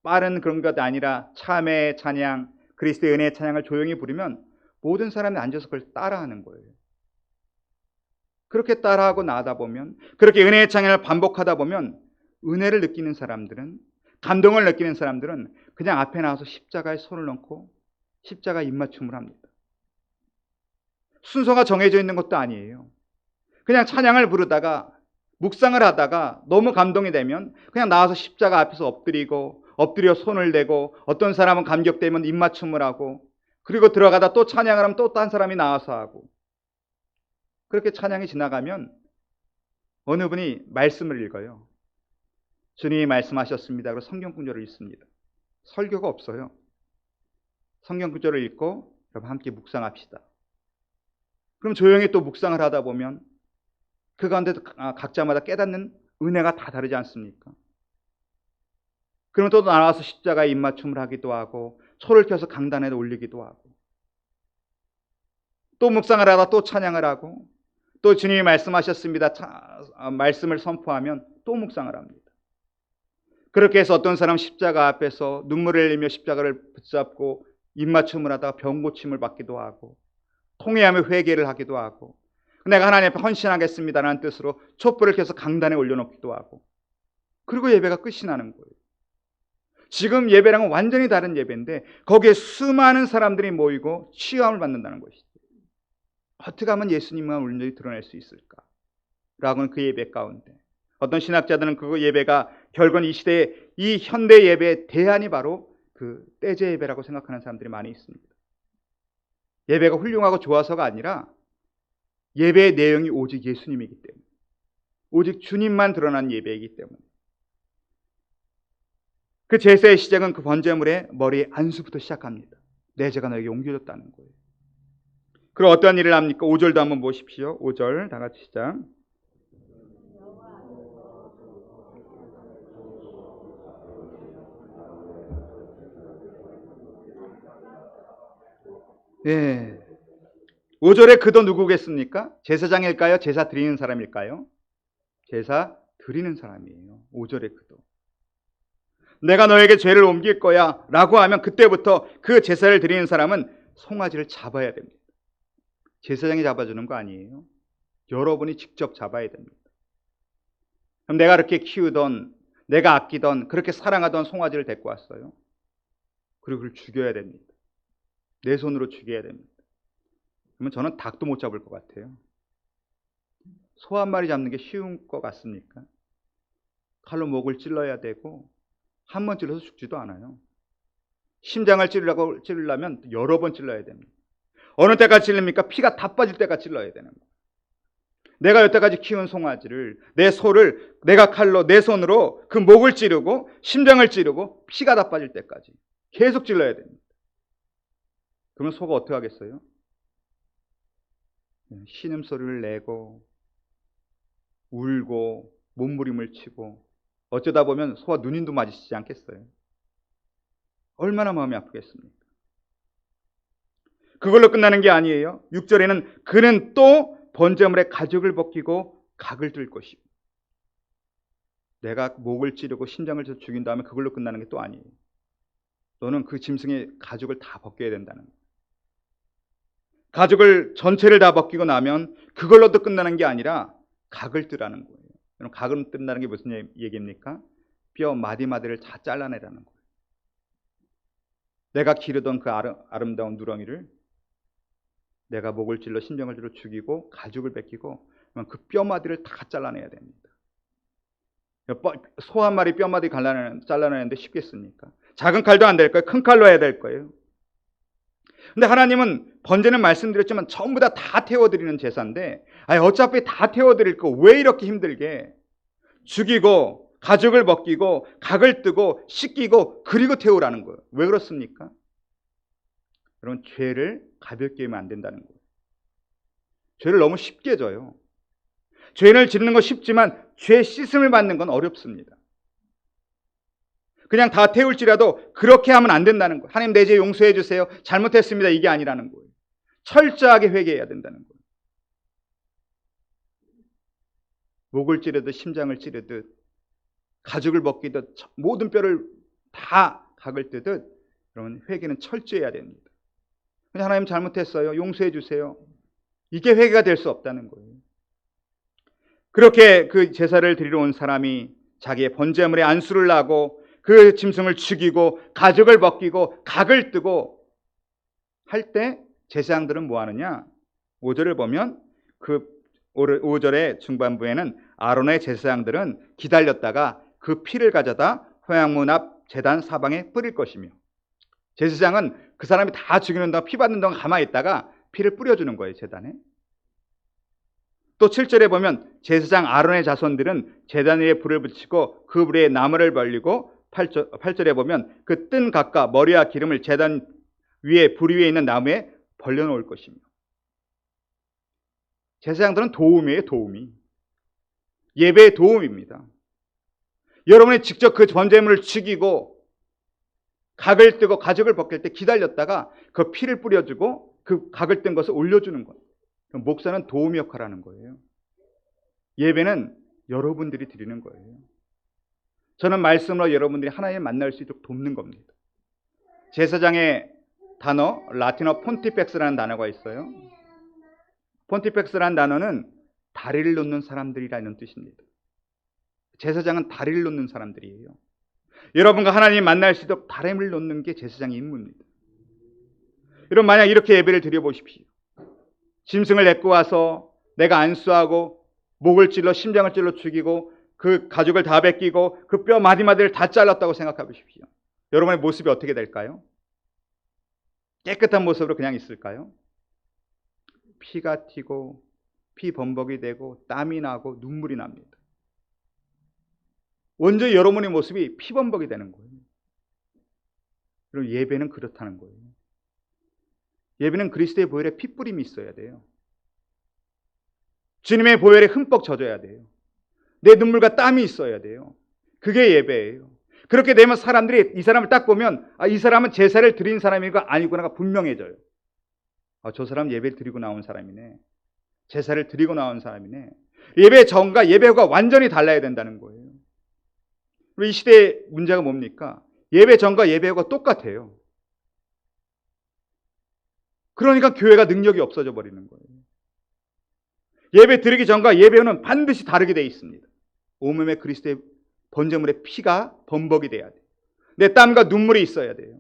Speaker 3: 빠른 그런 것 아니라 참회의 찬양, 그리스도의 은혜의 찬양을 조용히 부르면 모든 사람이 앉아서 그걸 따라하는 거예요. 그렇게 따라하고 나다 보면, 그렇게 은혜의 찬양을 반복하다 보면 은혜를 느끼는 사람들은, 감동을 느끼는 사람들은 그냥 앞에 나와서 십자가에 손을 얹고 십자가 입맞춤을 합니다. 순서가 정해져 있는 것도 아니에요. 그냥 찬양을 부르다가 묵상을 하다가 너무 감동이 되면 그냥 나와서 십자가 앞에서 엎드려 손을 대고, 어떤 사람은 감격되면 입맞춤을 하고, 그리고 들어가다 또 찬양을 하면 또 딴 사람이 나와서 하고, 그렇게 찬양이 지나가면 어느 분이 말씀을 읽어요. 주님이 말씀하셨습니다. 그리고 성경 구절을 읽습니다. 설교가 없어요. 성경 구절을 읽고 여러분 함께 묵상합시다. 그럼 조용히 또 묵상을 하다 보면 그 가운데 각자마다 깨닫는 은혜가 다 다르지 않습니까? 그러면 또 나와서 십자가에 입맞춤을 하기도 하고, 초를 켜서 강단에 올리기도 하고, 또 묵상을 하다 또 찬양을 하고, 또 주님이 말씀하셨습니다. 말씀을 선포하면 또 묵상을 합니다. 그렇게 해서 어떤 사람 십자가 앞에서 눈물을 흘리며 십자가를 붙잡고 입맞춤을 하다가 병고침을 받기도 하고, 통회하며 회개를 하기도 하고, 내가 하나님 앞에 헌신하겠습니다라는 뜻으로 촛불을 켜서 강단에 올려놓기도 하고, 그리고 예배가 끝이 나는 거예요. 지금 예배랑은 완전히 다른 예배인데 거기에 수많은 사람들이 모이고 치유함을 받는다는 것이죠. 어떻게 하면 예수님만 온전히 드러낼 수 있을까? 라고는 그 예배 가운데 어떤 신학자들은 그 예배가 결국은 이 시대의 이 현대 예배의 대안이 바로 그 떼제 예배라고 생각하는 사람들이 많이 있습니다. 예배가 훌륭하고 좋아서가 아니라 예배의 내용이 오직 예수님이기 때문에, 오직 주님만 드러난 예배이기 때문에, 그 제사의 시작은 그 번제물의 머리의 안수부터 시작합니다. 내 죄가 너에게 옮겨졌다는 거예요. 그럼 어떤 일을 합니까? 5절도 한번 보십시오. 5절 다 같이 시작. 예. 5절에 그도 누구겠습니까? 제사장일까요? 제사 드리는 사람일까요? 제사 드리는 사람이에요. 5절에 그도. 내가 너에게 죄를 옮길 거야 라고 하면 그때부터 그 제사를 드리는 사람은 송아지를 잡아야 됩니다. 제사장이 잡아주는 거 아니에요. 여러분이 직접 잡아야 됩니다. 그럼 내가 이렇게 키우던, 내가 아끼던, 그렇게 사랑하던 송아지를 데리고 왔어요. 그리고 그걸 죽여야 됩니다. 내 손으로 죽여야 됩니다. 그러면 저는 닭도 못 잡을 것 같아요. 소 한 마리 잡는 게 쉬운 것 같습니까? 칼로 목을 찔러야 되고 한 번 찔러서 죽지도 않아요. 심장을 찌르려면 여러 번 찔러야 됩니다. 어느 때까지 찔릅니까? 피가 다 빠질 때까지 찔러야 되는 거예요. 내가 여태까지 키운 송아지를, 내 소를 내가 칼로 내 손으로 그 목을 찌르고 심장을 찌르고 피가 다 빠질 때까지 계속 찔러야 됩니다. 그러면 소가 어떻게 하겠어요? 신음소리를 내고 울고 몸부림을 치고, 어쩌다 보면 소와 눈인도 마주치지 않겠어요? 얼마나 마음이 아프겠습니까? 그걸로 끝나는 게 아니에요. 6절에는 그는 또 번제물의 가죽을 벗기고 각을 뜰 것이고, 내가 목을 찌르고 심장을 죽인 다음에 그걸로 끝나는 게 또 아니에요. 너는 그 짐승의 가죽을 다 벗겨야 된다는 거예요. 가죽을 전체를 다 벗기고 나면 그걸로도 끝나는 게 아니라 각을 뜨라는 거예요. 그럼 각을 뜬다는 게 무슨 얘기입니까? 뼈 마디마디를 다 잘라내라는 거예요. 내가 기르던 그 아름다운 누렁이를 내가 목을 찔러 심장을 찔러 죽이고 가죽을 벗기고 그 뼈마디를 다 잘라내야 됩니다. 소 한 마리 뼈마디 잘라내는데 쉽겠습니까? 작은 칼도 안 될 거예요. 큰 칼로 해야 될 거예요. 근데 하나님은 번제는 말씀드렸지만 전부 다 태워드리는 제사인데 어차피 다 태워드릴 거 왜 이렇게 힘들게 죽이고 가죽을 벗기고 각을 뜨고 씻기고 그리고 태우라는 거예요. 왜 그렇습니까? 여러분, 죄를 가볍게 하면 안 된다는 거예요. 죄를 너무 쉽게 져요. 죄를 짓는 건 쉽지만 죄 씻음을 받는 건 어렵습니다. 그냥 다 태울지라도 그렇게 하면 안 된다는 거예요. 하나님, 내 죄 용서해 주세요. 잘못했습니다. 이게 아니라는 거예요. 철저하게 회개해야 된다는 거예요. 목을 찌르듯 심장을 찌르듯 가죽을 벗기듯 모든 뼈를 다 각을 뜨듯 그러면 회개는 철저해야 됩니다. 하나님, 잘못했어요. 용서해 주세요. 이게 회개가 될 수 없다는 거예요. 그렇게 그 제사를 드리러 온 사람이 자기의 번제물에 안수를 나고 그 짐승을 죽이고 가죽을 벗기고 각을 뜨고 할 때 제사장들은 뭐 하느냐? 5절을 보면 그 5절의 중반부에는 아론의 제사장들은 기다렸다가 그 피를 가져다 회막문 앞 제단 사방에 뿌릴 것이며, 제사장은 그 사람이 다 죽이는 동안 피 받는 동안 가만히 있다가 피를 뿌려주는 거예요, 제단에. 또 7절에 보면 제사장 아론의 자손들은 제단 위에 불을 붙이고 그 불에 나무를 벌리고 8절에 보면 그 뜬 각과 머리와 기름을 제단 위에 불 위에 있는 나무에 벌려놓을 것이며, 제사장들은 도움이에요. 도움이 예배의 도움입니다. 여러분이 직접 그 번제물을 죽이고 각을 뜨고 가죽을 벗길 때 기다렸다가 그 피를 뿌려주고 그 각을 뜬 것을 올려주는 거예요. 목사는 도움 역할을 하는 거예요. 예배는 여러분들이 드리는 거예요. 저는 말씀으로 여러분들이 하나님 만날 수 있도록 돕는 겁니다. 제사장의 단어 라틴어 폰티펙스라는 단어가 있어요. 폰티펙스라는 단어는 다리를 놓는 사람들이라는 뜻입니다. 제사장은 다리를 놓는 사람들이에요. 여러분과 하나님 만날 수 있도록 다리를 놓는 게 제사장의 임무입니다. 여러분, 만약 이렇게 예배를 드려보십시오. 짐승을 데리고 와서 내가 안수하고 목을 찔러 심장을 찔러 죽이고 그 가죽을 다 벗기고 그 뼈 마디마디를 다 잘랐다고 생각해 보십시오. 여러분의 모습이 어떻게 될까요? 깨끗한 모습으로 그냥 있을까요? 피가 튀고 피 범벅이 되고 땀이 나고 눈물이 납니다. 완전히 여러분의 모습이 피 범벅이 되는 거예요. 그리고 예배는 그렇다는 거예요. 예배는 그리스도의 보혈에 핏뿌림이 있어야 돼요. 주님의 보혈에 흠뻑 젖어야 돼요. 내 눈물과 땀이 있어야 돼요. 그게 예배예요. 그렇게 되면 사람들이 이 사람을 딱 보면 이 사람은 제사를 드린 사람이가 아니구나가 분명해져요. 저 사람 예배를 드리고 나온 사람이네. 제사를 드리고 나온 사람이네. 예배 전과 예배 후가 완전히 달라야 된다는 거예요. 우리 이 시대의 문제가 뭡니까? 예배 전과 예배 후가 똑같아요. 그러니까 교회가 능력이 없어져 버리는 거예요. 예배 드리기 전과 예배 후는 반드시 다르게 되어 있습니다. 온몸에 그리스도의 번제물의 피가 범벅이 돼야 돼요. 내 땀과 눈물이 있어야 돼요.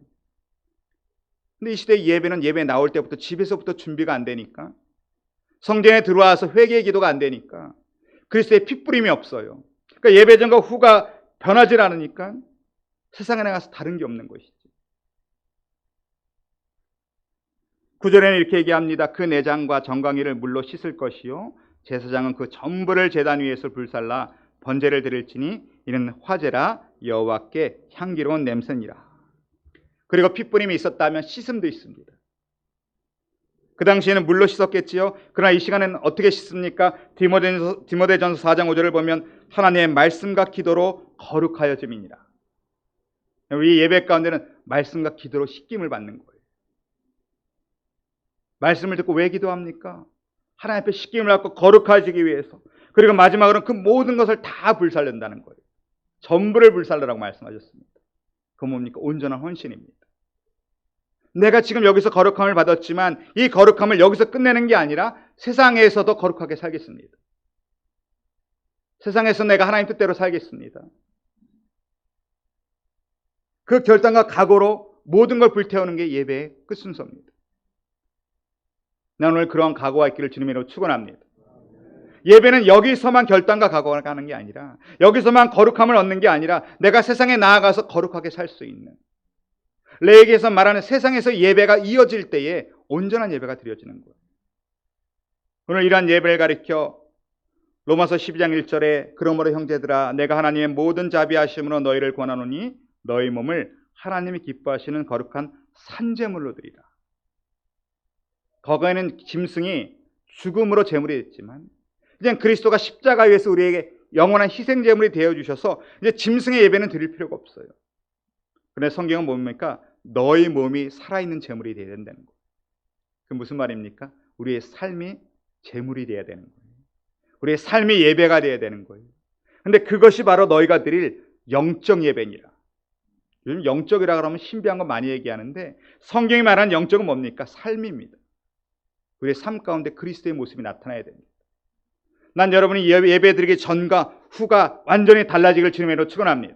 Speaker 3: 근데 이 시대의 예배는 예배 나올 때부터 집에서부터 준비가 안 되니까, 성전에 들어와서 회개의 기도가 안 되니까, 그리스도의 핏뿌림이 없어요. 그러니까 예배 전과 후가 변하지 않으니까 세상에 나가서 다른 게 없는 것이죠. 9절에는 이렇게 얘기합니다. 그 내장과 정강이를 물로 씻을 것이요 제사장은 그 전부를 제단 위에서 불살라 번제를 드릴지니 이는 화제라 여호와께 향기로운 냄새니라. 그리고 핏뿌림이 있었다면 씻음도 있습니다. 그 당시에는 물로 씻었겠지요. 그러나 이 시간에는 어떻게 씻습니까? 디모데전서 4장 5절을 보면 하나님의 말씀과 기도로 거룩하여짐이니라. 우리 예배 가운데는 말씀과 기도로 씻김을 받는 거예요. 말씀을 듣고 왜 기도합니까? 하나님 앞에 씻김을 받고 거룩해지기 위해서. 그리고 마지막으로는 그 모든 것을 다 불살른다는 거예요. 전부를 불살르라고 말씀하셨습니다. 그 뭡니까? 온전한 헌신입니다. 내가 지금 여기서 거룩함을 받았지만 이 거룩함을 여기서 끝내는 게 아니라 세상에서도 거룩하게 살겠습니다. 세상에서 내가 하나님 뜻대로 살겠습니다. 그 결단과 각오로 모든 걸 불태우는 게 예배의 끝 순서입니다. 난 오늘 그러한 각오가 있기를 주님으로 축원합니다. 예배는 여기서만 결단과 각오가 가는 게 아니라, 여기서만 거룩함을 얻는 게 아니라 내가 세상에 나아가서 거룩하게 살 수 있는, 레위기에서 말하는 세상에서 예배가 이어질 때에 온전한 예배가 드려지는 거예요. 오늘 이러한 예배를 가리켜 로마서 12장 1절에 그러므로 형제들아 내가 하나님의 모든 자비하심으로 너희를 권하노니 너희 몸을 하나님이 기뻐하시는 거룩한 산제물로 드리라. 거기에는 짐승이 죽음으로 제물이 됐지만 이제 그리스도가 십자가 위에서 우리에게 영원한 희생 제물이 되어 주셔서 이제 짐승의 예배는 드릴 필요가 없어요. 그런데 성경은 뭡니까? 너희 몸이 살아있는 제물이 되어야 된다는 거예요. 그 무슨 말입니까? 우리의 삶이 제물이 되어야 되는 거예요. 우리의 삶이 예배가 되어야 되는 거예요. 그런데 그것이 바로 너희가 드릴 영적 예배니라. 요즘 영적이라 그러면 신비한 거 많이 얘기하는데 성경이 말하는 영적은 뭡니까? 삶입니다. 우리의 삶 가운데 그리스도의 모습이 나타나야 됩니다. 난 여러분이 예배 드리기 전과 후가 완전히 달라지길 주님의 이름으로 축원합니다.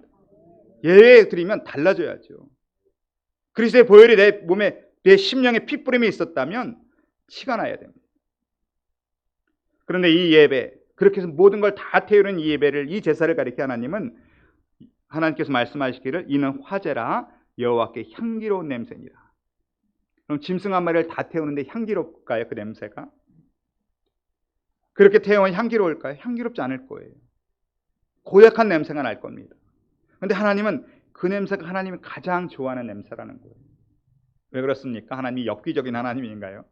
Speaker 3: 예배 드리면 달라져야죠. 그리스도의 보혈이 내 몸에, 내 심령에 핏부림이 있었다면 티가 나야 됩니다. 그런데 이 예배, 그렇게 해서 모든 걸 다 태우는 이 예배를, 이 제사를 가리켜 하나님은 하나님께서 말씀하시기를 이는 화제라 여호와께 향기로운 냄새니라. 그럼 짐승 한 마리를 다 태우는데 향기롭을까요? 그 냄새가? 그렇게 태우면 향기로울까요? 향기롭지 않을 거예요. 고약한 냄새가 날 겁니다. 그런데 하나님은 그 냄새가 하나님이 가장 좋아하는 냄새라는 거예요. 왜 그렇습니까? 하나님이 엽기적인 하나님인가요?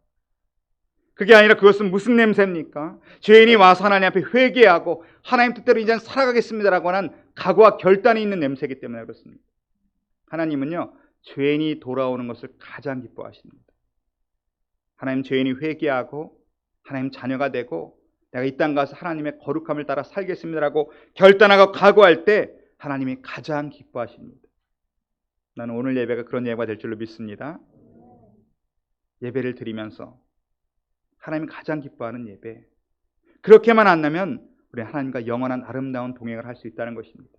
Speaker 3: 그게 아니라 그것은 무슨 냄새입니까? 죄인이 와서 하나님 앞에 회개하고 하나님 뜻대로 이제 살아가겠습니다라고 하는 각오와 결단이 있는 냄새이기 때문에 그렇습니다. 하나님은요, 죄인이 돌아오는 것을 가장 기뻐하십니다. 하나님 죄인이 회개하고 하나님 자녀가 되고 내가 이 땅 가서 하나님의 거룩함을 따라 살겠습니다라고 결단하고 각오할 때 하나님이 가장 기뻐하십니다. 나는 오늘 예배가 그런 예배가 될 줄로 믿습니다. 예배를 드리면서 하나님이 가장 기뻐하는 예배, 그렇게만 안다면 우리 하나님과 영원한 아름다운 동행을 할 수 있다는 것입니다.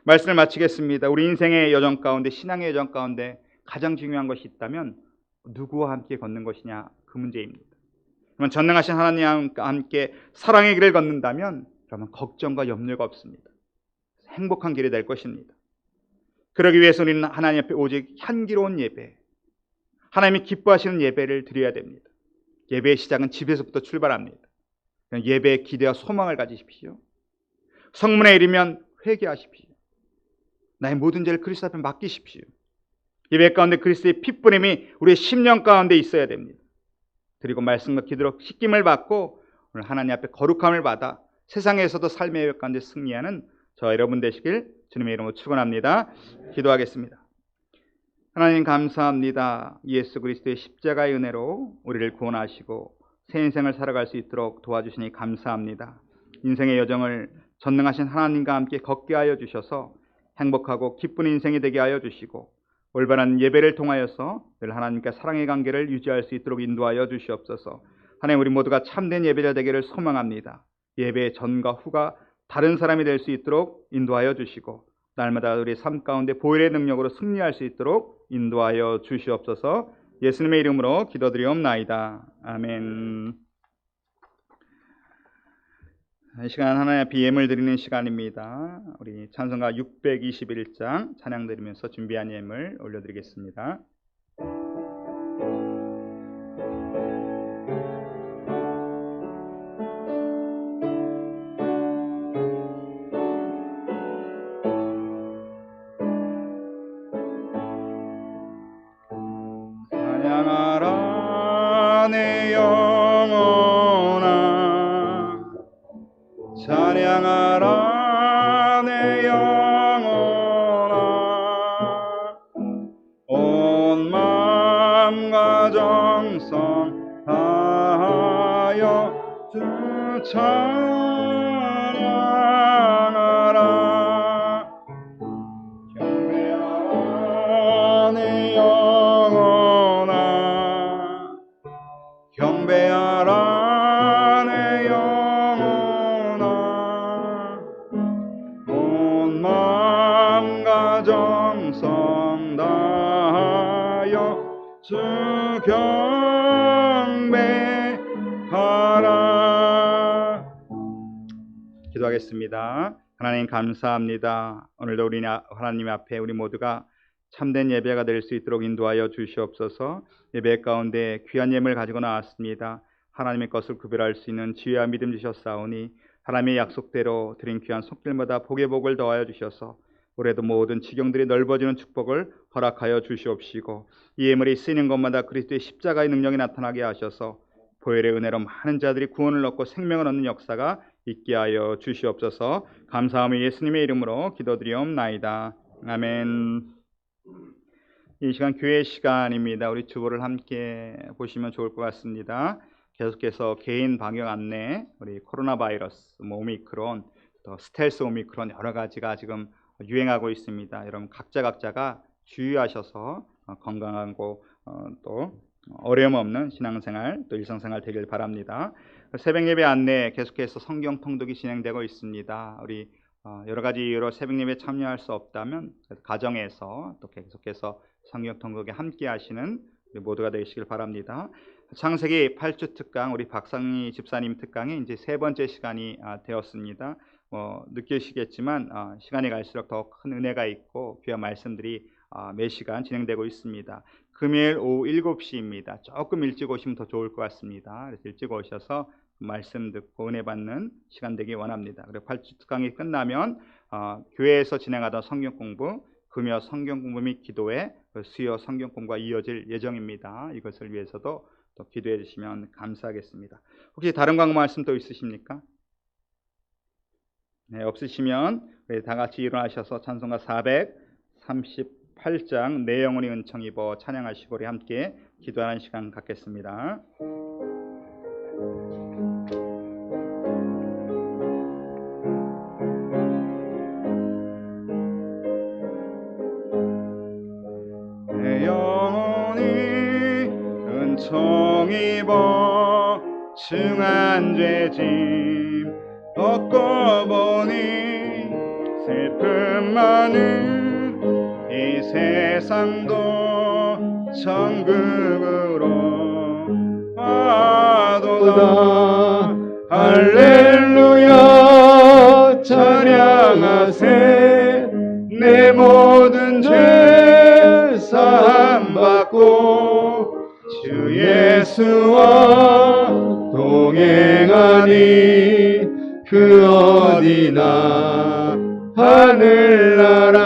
Speaker 3: 말씀을 마치겠습니다. 우리 인생의 여정 가운데, 신앙의 여정 가운데 가장 중요한 것이 있다면 누구와 함께 걷는 것이냐, 그 문제입니다. 그러면 전능하신 하나님과 함께 사랑의 길을 걷는다면 그러면 걱정과 염려가 없습니다. 행복한 길이 될 것입니다. 그러기 위해서 우리는 하나님 앞에 오직 향기로운 예배, 하나님이 기뻐하시는 예배를 드려야 됩니다. 예배의 시작은 집에서부터 출발합니다. 예배의 기대와 소망을 가지십시오. 성문에 이르면 회개하십시오. 나의 모든 죄를 그리스도 앞에 맡기십시오. 예배 가운데 그리스도의 핏부림이 우리의 심령 가운데 있어야 됩니다. 그리고 말씀과 기도로 씻김을 받고 오늘 하나님 앞에 거룩함을 받아 세상에서도 삶의 예배 가운데 승리하는 저 여러분 되시길 주님의 이름으로 축원합니다. 기도하겠습니다. 하나님 감사합니다. 예수 그리스도의 십자가의 은혜로 우리를 구원하시고 새 인생을 살아갈 수 있도록 도와주시니 감사합니다. 인생의 여정을 전능하신 하나님과 함께 걷게 하여 주셔서 행복하고 기쁜 인생이 되게 하여 주시고 올바른 예배를 통하여서 늘 하나님과 사랑의 관계를 유지할 수 있도록 인도하여 주시옵소서. 하나님, 우리 모두가 참된 예배자 되기를 소망합니다. 예배의 전과 후가 다른 사람이 될 수 있도록 인도하여 주시고 날마다 우리 삶 가운데 보혈의 능력으로 승리할 수 있도록 인도하여 주시옵소서. 예수님의 이름으로 기도드리옵나이다. 아멘. 이 시간 하나님 앞에 예물 드리는 시간입니다. 우리 찬송가 621장 찬양 드리면서 준비한 예물 올려드리겠습니다. 찬양하라 내 영혼아, 찬양하라 내 영혼아, 온 마음과 정성 다하여 주 찬양하라. 경배하라 내 영혼아, 경배하라 내 영혼아, 온 마음과 정성 다하여 주 경배하라. 기도하겠습니다. 하나님 감사합니다. 오늘도 우리 하나님 앞에 우리 모두가 참된 예배가 될 수 있도록 인도하여 주시옵소서. 예배 가운데 귀한 예물을 가지고 나왔습니다. 하나님의 것을 구별할 수 있는 지혜와 믿음 주셨사오니 하나님의 약속대로 드린 귀한 손길마다 복의 복을 더하여 주셔서 올해도 모든 지경들이 넓어지는 축복을 허락하여 주시옵시고 이 예물이 쓰이는 것마다 그리스도의 십자가의 능력이 나타나게 하셔서 보혈의 은혜로 많은 자들이 구원을 얻고 생명을 얻는 역사가 있게 하여 주시옵소서. 감사하며 예수님의 이름으로 기도드리옵나이다. 아멘. 이 시간 교회 시간입니다. 우리 주보를 함께 보시면 좋을 것 같습니다. 계속해서 개인 방역 안내, 우리 코로나 바이러스, 오미크론, 또 스텔스 오미크론 여러 가지가 지금 유행하고 있습니다. 여러분 각자가 주의하셔서 건강하고 또 어려움 없는 신앙생활 또 일상생활 되길 바랍니다. 새벽 예배 안내 계속해서 성경 통독이 진행되고 있습니다. 우리 여러 가지 이유로 새벽 예배 참여할 수 없다면 가정에서 또 계속해서 성경 통독에 함께 하시는 우리 모두가 되시길 바랍니다. 창세기 8주 특강 우리 박상희 집사님 특강이 이제 세 번째 시간이 되었습니다. 느끼시겠지만 시간이 갈수록 더 큰 은혜가 있고 귀한 말씀들이 매 시간 진행되고 있습니다. 금요일 오후 7시입니다. 조금 일찍 오시면 더 좋을 것 같습니다. 그래서 일찍 오셔서 말씀 듣고 은혜 받는 시간 되기 원합니다. 그리고 8주 특강이 끝나면 교회에서 진행하던 성경 공부, 금요 성경 공부 및 기도회, 수요 성경 공부가 이어질 예정입니다. 이것을 위해서도 또 기도해 주시면 감사하겠습니다. 혹시 다른 광고 말씀 또 있으십니까? 네, 없으시면 우리 다 같이 일어나셔서 찬송가 438장 내 영혼이 은총 입어 찬양하시고 우리 함께 기도하는 시간 갖겠습니다. 내 영혼이 은총 입어 중한 죄짐 얻고 보니 슬픔 많은 이 세상도 천국으로 와도다. 할렐루야 찬양하세. 내 모든 죄 사함 받고 주 예수와 동행하니 그 어디나 하늘나라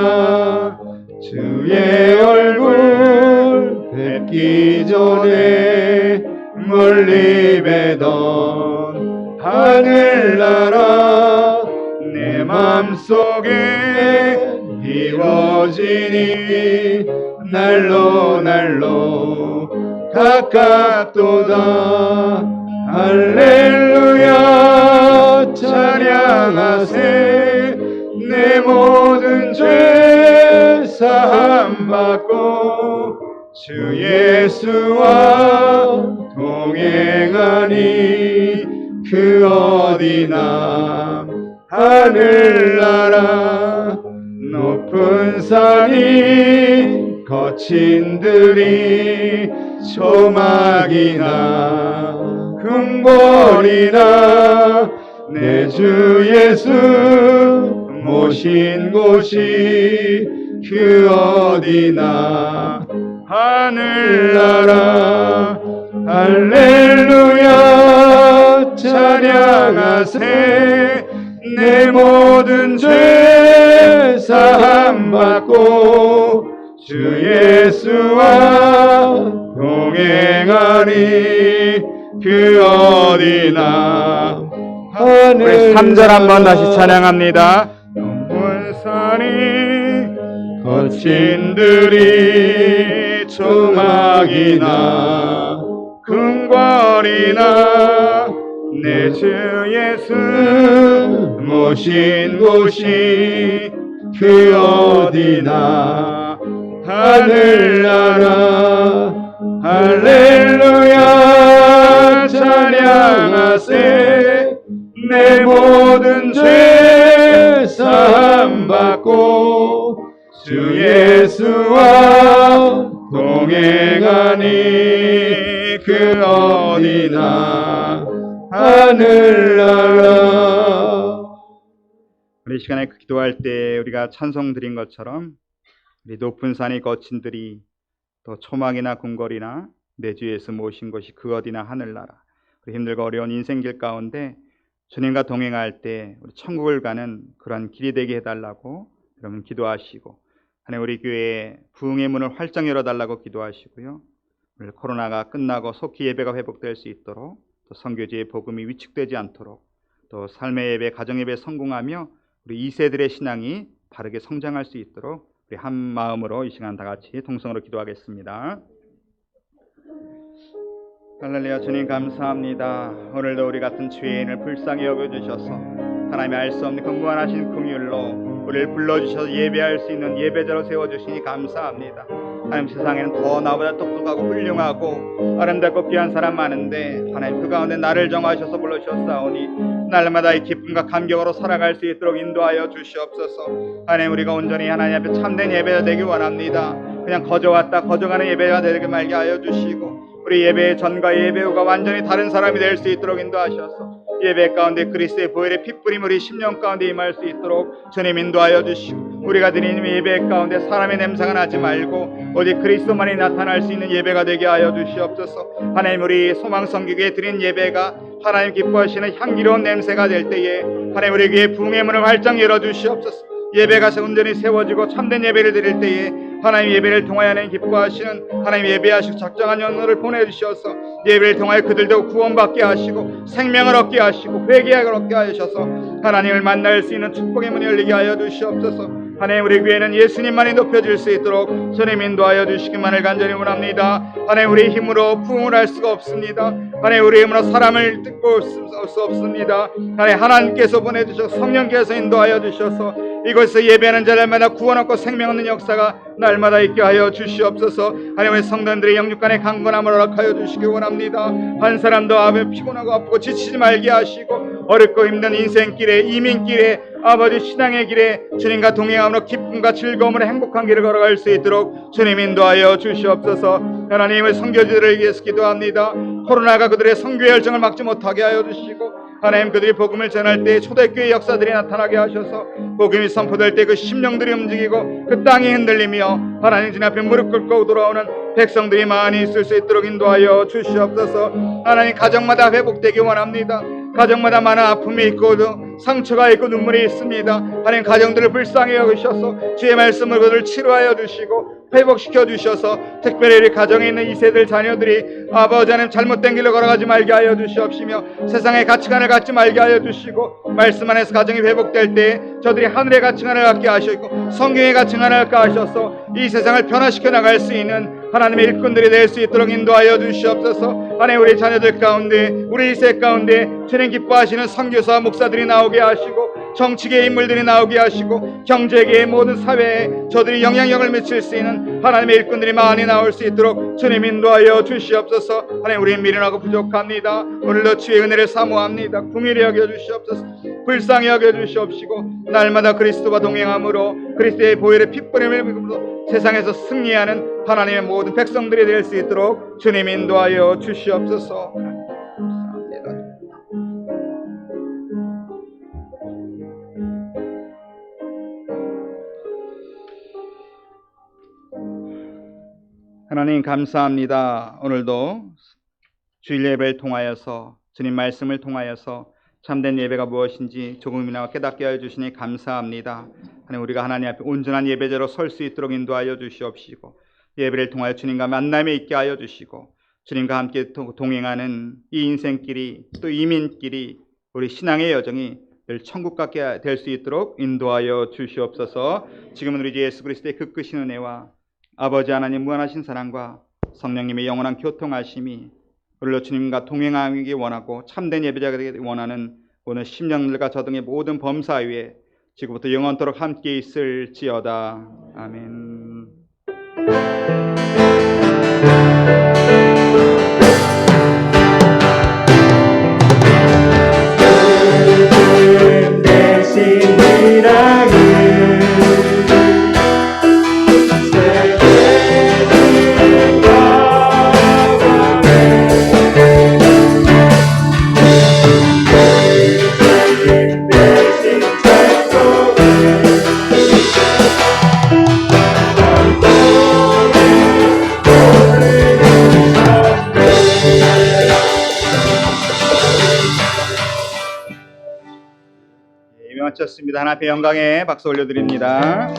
Speaker 3: 주의 얼굴 뵙기 전에 멀리 뵈던 하늘나라 내 맘속에 이루어지니 날로 가깝도다. 할렐루야 찬양하세. 내 모든 죄 사함 받고 주 예수와 동행하니 그 어디나 하늘나라 높은 산이 거친 들이 조막이나 궁궐이나 내 주 예수 모신 곳이 그 어디나 하늘나라. 할렐루야 찬양하세. 내 모든 죄 사함 받고 주 예수와 동행하니 그 어디나 하늘. 우리 3절 한번 다시 찬양합니다. 높은 산이 거친 들이 조막이나 궁궐이나 내 주 예수 모신 곳이 그 어디나 하늘나라. 할렐루야 찬양하세. 내 모든 죄 사함 받고 주 예수와 동행하니 그 어디나 하늘나라. 우리 시간에 기도할 때 우리가 찬송 드린 것처럼 우리 높은 산이 거친들이 또 초막이나 궁궐이나 내 주 예수 모신 것이 그 어디나 하늘나라. 우리 힘들고 어려운 인생길 가운데 주님과 동행할 때 우리 천국을 가는 그런 길이 되게 해달라고 여러분 기도하시고, 하나님 우리 교회에 부흥의 문을 활짝 열어달라고 기도하시고요. 오늘 코로나가 끝나고 속히 예배가 회복될 수 있도록, 또 선교지의 복음이 위축되지 않도록, 또 삶의 예배, 가정 예배 성공하며 우리 2세들의 신앙이 바르게 성장할 수 있도록 우리 한 마음으로 이 시간 다 같이 동성으로 기도하겠습니다. 할렐루야. 주님 감사합니다. 오늘도 우리 같은 죄인을 불쌍히 여겨주셔서 하나님의 알 수 없는 그 무한하신 긍휼로 우리를 불러주셔서 예배할 수 있는 예배자로 세워주시니 감사합니다. 하나님, 세상에는 더 나보다 똑똑하고 훌륭하고 아름답고 귀한 사람 많은데 하나님 그 가운데 나를 정하셔서 불러주셨사오니 날마다 이 기쁨과 감격으로 살아갈 수 있도록 인도하여 주시옵소서. 하나님, 우리가 온전히 하나님 앞에 참된 예배가 되기 원합니다. 그냥 거저왔다 거저가는 예배가 되게 말게 하여 주시고, 우리 예배의 전과 예배 후가 완전히 다른 사람이 될 수 있도록 인도하셔서 예배 가운데 그리스도의 보혈의 핏뿌림 우리 10년 가운데 임할 수 있도록 주님 인도하여 주시고, 우리가 드리는 예배 가운데 사람의 냄새가 나지 말고 오직 그리스도만이 나타날 수 있는 예배가 되게 하여 주시옵소서. 하나님, 우리 소망성교회에 드린 예배가 하나님 기뻐하시는 향기로운 냄새가 될 때에 하나님 우리에게 부흥의 문을 활짝 열어주시옵소서. 예배가 온전히 세워지고 참된 예배를 드릴 때에 하나님 예배를 통하여 하나님 기뻐하시는 하나님 예배하시고 작정한 연호를 보내주셔서 예배를 통하여 그들도 구원받게 하시고 생명을 얻게 하시고 회개를 얻게 하셔서 하나님을 만날 수 있는 축복의 문이 열리게 하여 주시옵소서. 하나님, 우리 교회는 예수님만이 높여질 수 있도록 주님 인도하여 주시기만을 간절히 원합니다. 하나님, 우리 힘으로 부흥을 할 수가 없습니다. 하나님, 우리 힘으로 사람을 뜯고 수 없습니다. 하나님, 하나님께서 보내주셔서 성령께서 인도하여 주셔서 이곳에서 예배하는 자들마다 구원 얻고 생명 얻는 역사가 날마다 있게 하여 주시옵소서. 하나님, 우리 성도님들의 영육간의 강건함을 허락하여 주시기 원합니다. 한 사람도 아버지 피곤하고 아프고 지치지 말게 하시고 어렵고 힘든 인생길에 이민길에 아버지 신앙의 길에 주님과 동행함으로 기쁨과 즐거움으로 행복한 길을 걸어갈 수 있도록 주님 인도하여 주시옵소서. 하나님의 선교지들을 위해서 기도합니다. 코로나가 그들의 선교 열정을 막지 못하게 하여 주시고, 하나님 그들이 복음을 전할 때 초대교회 역사들이 나타나게 하셔서 복음이 선포될 때 그 심령들이 움직이고 그 땅이 흔들리며 하나님 진 앞에 무릎 꿇고 돌아오는 백성들이 많이 있을 수 있도록 인도하여 주시옵소서. 하나님, 가정마다 회복되기 원합니다. 가정마다 많은 아픔이 있고 상처가 있고 눈물이 있습니다. 하나님, 가정들을 불쌍히 여기셔서 주의 말씀을 그들을 치료하여 주시고 회복시켜 주셔서 특별히 우리 가정에 있는 2세들 자녀들이 아버지 하나님 잘못된 길로 걸어가지 말게 하여 주시옵시며 세상의 가치관을 갖지 말게 하여 주시고 말씀 안에서 가정이 회복될 때 저들이 하늘의 가치관을 갖게 하시고 성경의 가치관을 갖게 하셔서 이 세상을 변화시켜 나갈 수 있는 하나님의 일꾼들이 될 수 있도록 인도하여 주시옵소서. 하나님, 우리 자녀들 가운데 우리 2세 가운데 주님 기뻐하시는 선교사 목사들이 나오게 하시고 정치계의 인물들이 나오게 하시고 경제계의 모든 사회에 저들이 영향력을 미칠 수 있는 하나님의 일꾼들이 많이 나올 수 있도록 주님 인도하여 주시옵소서. 하나님, 우리 미련하고 부족합니다. 오늘도 주의 은혜를 사모합니다. 긍휼히 여겨주시옵소서. 불쌍히 여겨주시옵시고 날마다 그리스도와 동행함으로 그리스도의 보혈의 핏뿌림을 믿음으로 세상에서 승리하는 하나님의 모든 백성들이 될 수 있도록 주님 인도하여 주시옵소서. 하나님 감사합니다. 오늘도 주일 예배를 통하여서 주님 말씀을 통하여서 참된 예배가 무엇인지 조금이나마 깨닫게 하여 주시니 감사합니다. 하나님, 우리가 하나님 앞에 온전한 예배자로 설 수 있도록 인도하여 주시옵시고 예배를 통하여 주님과 만남에 있게 하여 주시고 주님과 함께 동행하는 이 인생길이 또 이민길이 우리 신앙의 여정이 늘 천국 같게 될 수 있도록 인도하여 주시옵소서. 지금은 우리 주 예수 그리스도의 그 크신 은혜와 아버지 하나님 무한하신 사랑과 성령님의 영원한 교통하심이 오늘도 주님과 동행하기 원하고 참된 예배자가 되기 원하는 오늘 심령들과 저등의 모든 범사 위에 지금부터 영원토록 함께 있을지어다. 아멘. 마쳤습니다. 하나님의 영광에 박수 올려드립니다.